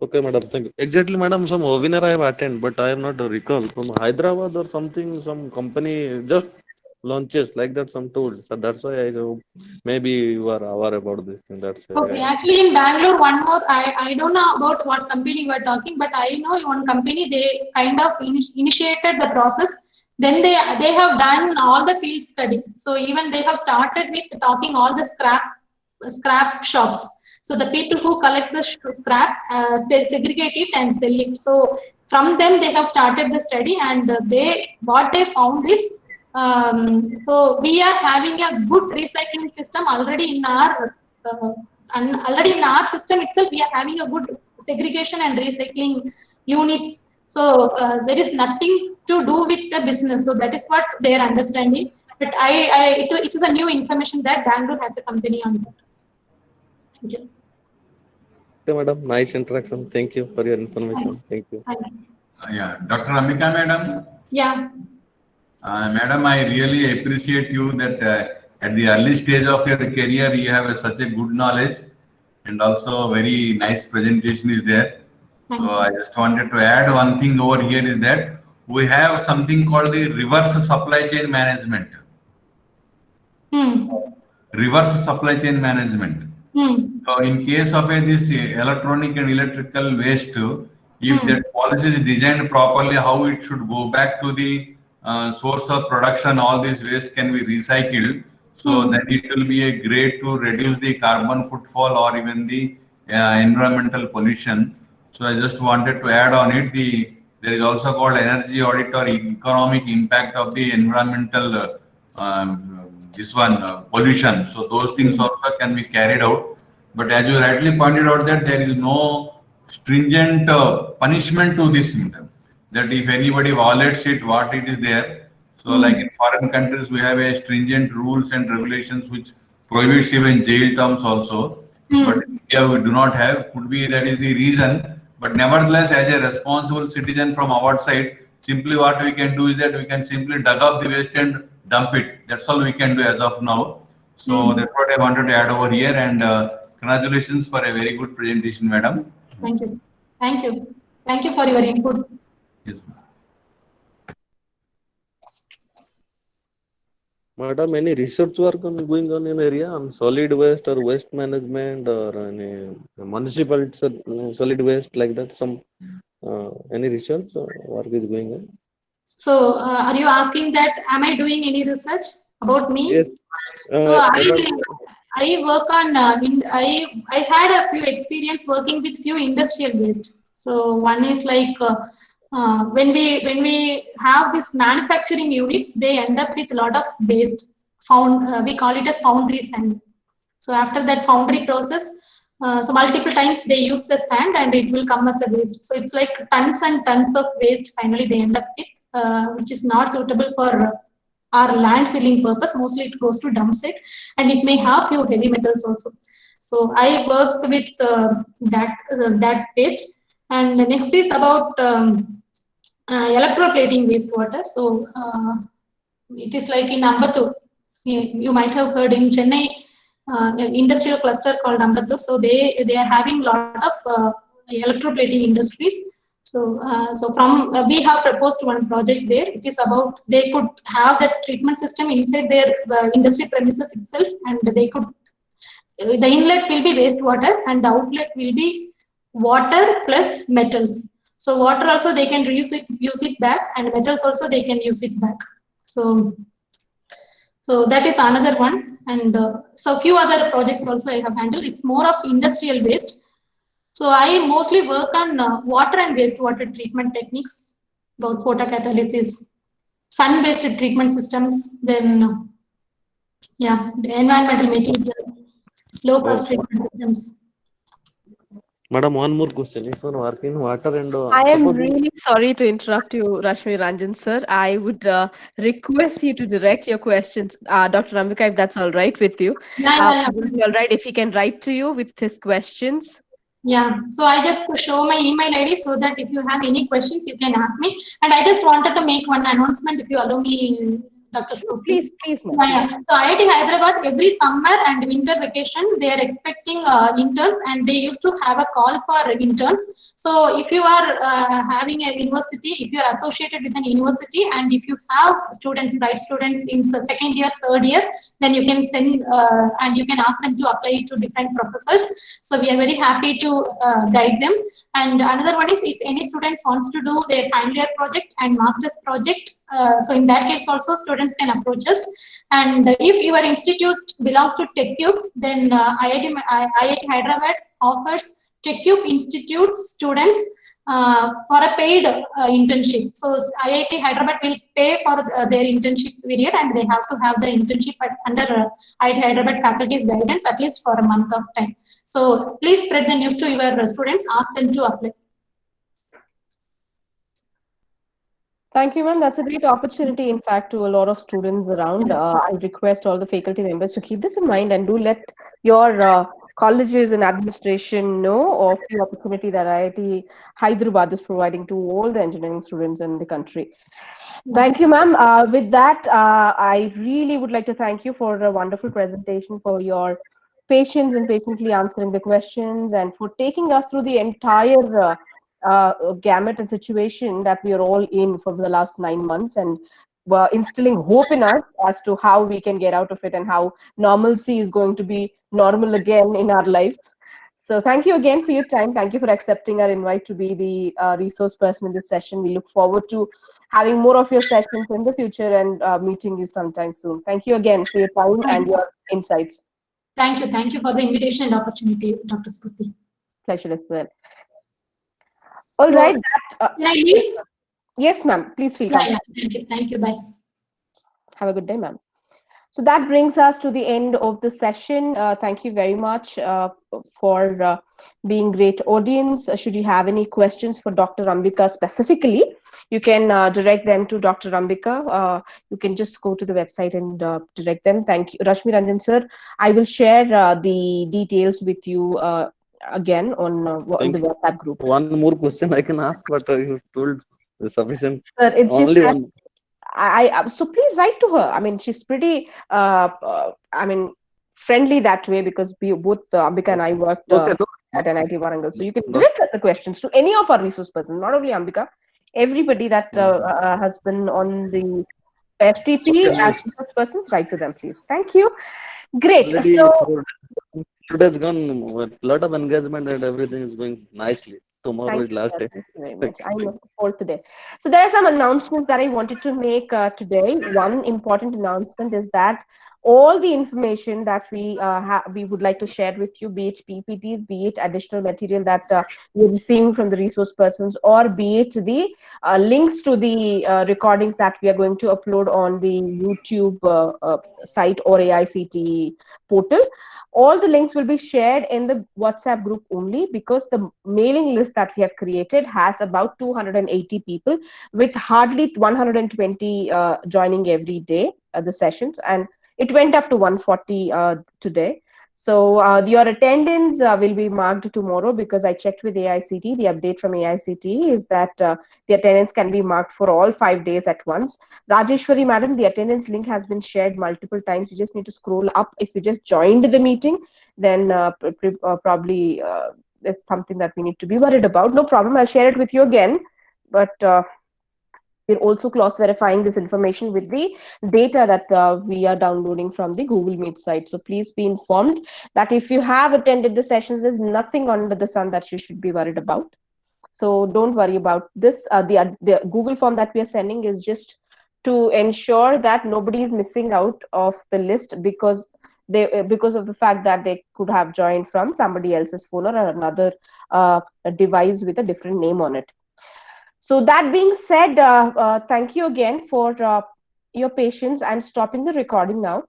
Okay, madam. Thank you. Exactly, madam. Some webinar I have attended, but I have not recall from Hyderabad or something. Some company just launches like that. Some tool. So that's why I hope maybe you are aware about this thing. That's why. Okay, actually in Bangalore, one more, I don't know about what company you are talking, but I know one company, they kind of initiated the process. Then they have done all the field study. So even they have started with talking all the scrap shops. So the people who collect the scrap, segregate it and sell it. So from them they have started the study, and what they found is, so we are having a good recycling system already in our and already in our system itself. We are having a good segregation and recycling units. So there is nothing to do with the business. So that is what they are understanding. But it is a new information that Bangalore has a company on that. Thank you. Okay, madam. Nice interaction. Thank you for your information. Thank you. Thank you. Yeah, Dr. Ambika, madam. Yeah. Madam, I really appreciate you that at the early stage of your career, you have such a good knowledge, and also very nice presentation is there. Thank So you. I just wanted to add one thing over here is that we have something called the reverse supply chain management. Hmm. Reverse supply chain management. Hmm. So in case of this electronic and electrical waste, if that policy is designed properly, how it should go back to the source of production, all this waste can be recycled. So then it will be a great to reduce the carbon footfall or even the environmental pollution. So I just wanted to add on it. There is also called energy audit or economic impact of the environmental pollution. So those things also can be carried out. But as you rightly pointed out that there is no stringent punishment to this symptom. That if anybody violates it, what it is there. So like in foreign countries, we have a stringent rules and regulations which prohibits even jail terms also. But in India we do not have. Could be that is the reason. But nevertheless, as a responsible citizen from our side, simply what we can do is that we can simply dug up the waste and dump it. That's all we can do as of now. So that's what I wanted to add over here. And congratulations for a very good presentation, madam. Thank you. Thank you. Thank you for your inputs. Yes. Madam, any research work going on in area on solid waste or waste management or any municipal solid waste like that? Some any research work is going on? So, are you asking that am I doing any research about me? Yes. So About I work on I had a few experience working with few industrial waste. So one is like when we have this manufacturing units, they end up with a lot of waste. Found we call it as foundry sand. So after that foundry process, so multiple times they use the sand and it will come as a waste. So it's like tons and tons of waste. Finally, they end up with which is not suitable for our landfilling purpose. Mostly it goes to dump site, and it may have few heavy metals also. So I worked with that waste. And the next is about electroplating wastewater. So it is like in Ambattur. You might have heard in Chennai, an industrial cluster called Ambattur. So they are having a lot of electroplating industries. So from we have proposed one project there. It is about they could have that treatment system inside their industry premises itself, and they could the inlet will be wastewater and the outlet will be water plus metals. So water also they can use it back, and metals also they can use it back. So that is another one, and so few other projects also I have handled. It's more of industrial waste. So I mostly work on water and wastewater treatment techniques, about photocatalysis, sun-based treatment systems, then yeah, the environmental material, low-cost treatment systems. Madam, one more question. If you are working water and I am suppose really sorry to interrupt you, Rashmi Ranjan sir. I would request you to direct your questions, Dr. Ambika, if that's all right with you. Yeah. Would it be all right if he can write to you with his questions? Yeah, so I just show my email ID so that if you have any questions, you can ask me. And I just wanted to make one announcement, if you allow me, Dr. Sure, Spooky. please, ma'am. Yeah. So IIT Hyderabad, every summer and winter vacation, they are expecting interns, and they used to have a call for interns. So if you are having a university, if you are associated with an university, and if you have students, bright students in the second year, third year, then you can send and you can ask them to apply to different professors. So we are very happy to guide them. And another one is, if any students wants to do their final year project and master's project, so in that case also students can approach us. And if your institute belongs to TechCube, then IIT Hyderabad offers TechCube Institute students for a paid internship. So IIT Hyderabad will pay for their internship period, and they have to have the internship under IIT Hyderabad faculty's guidance at least for a month of time. So please spread the news to your students, ask them to apply. Thank you, ma'am. That's a great opportunity, in fact, to a lot of students around. I request all the faculty members to keep this in mind and do let your colleges and administration know of the opportunity that IIT Hyderabad is providing to all the engineering students in the country. Thank you, ma'am. With that, I really would like to thank you for a wonderful presentation, for your patience in patiently answering the questions, and for taking us through the entire gamut and situation that we are all in for the last 9 months, and instilling hope in us as to how we can get out of it and how normalcy is going to be normal again in our lives. So thank you again for your time. Thank you for accepting our invite to be the resource person in this session. We look forward to having more of your sessions in the future and meeting you sometime soon. Thank you again for your time and your insights. Thank you. Thank you for the invitation and opportunity, Dr. Spurti. Pleasure as well. All So, right. Can I leave? Yes, ma'am. Please feel comfortable. Thank you. Thank you. Bye. Have a good day, ma'am. So that brings us to the end of the session. Thank you very much for being great audience. Should you have any questions for Dr. Ambika specifically, you can direct them to Dr. Ambika. You can just go to the website and direct them. Thank you. Rashmi Ranjan sir, I will share the details with you again on the WhatsApp group. one more question I can ask, but you told sufficient. Sir, it's Only just one. So please write to her. I mean, she's pretty friendly that way, because both Ambika and I worked at NIT Warangal. So you can direct the questions to any of our resource persons, not only Ambika, everybody that has been on the FTP Okay, as nice. resource persons, write to them, please. Thank you. Great. Already So, 4 days gone. A lot of engagement and everything is going nicely. Tomorrow thank is you, last sir. day. Thank you very much. Thank you. I know for today. So there are some announcements that I wanted to make today. One important announcement is that all the information that we would like to share with you, be it PPTs, be it additional material that you're receiving from the resource persons, or be it the links to the recordings that we are going to upload on the YouTube site or AICT portal. All the links will be shared in the WhatsApp group only, because the mailing list that we have created has about 280 people, with hardly 120 joining every day the sessions, and it went up to 140 today. So your attendance will be marked tomorrow, because I checked with AICT. The update from AICT is that the attendance can be marked for all 5 days at once. Rajeshwari madam, the attendance link has been shared multiple times. You just need to scroll up. If you just joined the meeting, then probably there's something that we need to be worried about. No problem, I'll share it with you again. But we're also cross verifying this information with the data that we are downloading from the Google Meet site. So please be informed that if you have attended the sessions, there's nothing under the sun that you should be worried about. So don't worry about this. The Google form that we are sending is just to ensure that nobody is missing out of the list, because of the fact that they could have joined from somebody else's phone or another device with a different name on it. So that being said, thank you again for your patience. I'm stopping the recording now.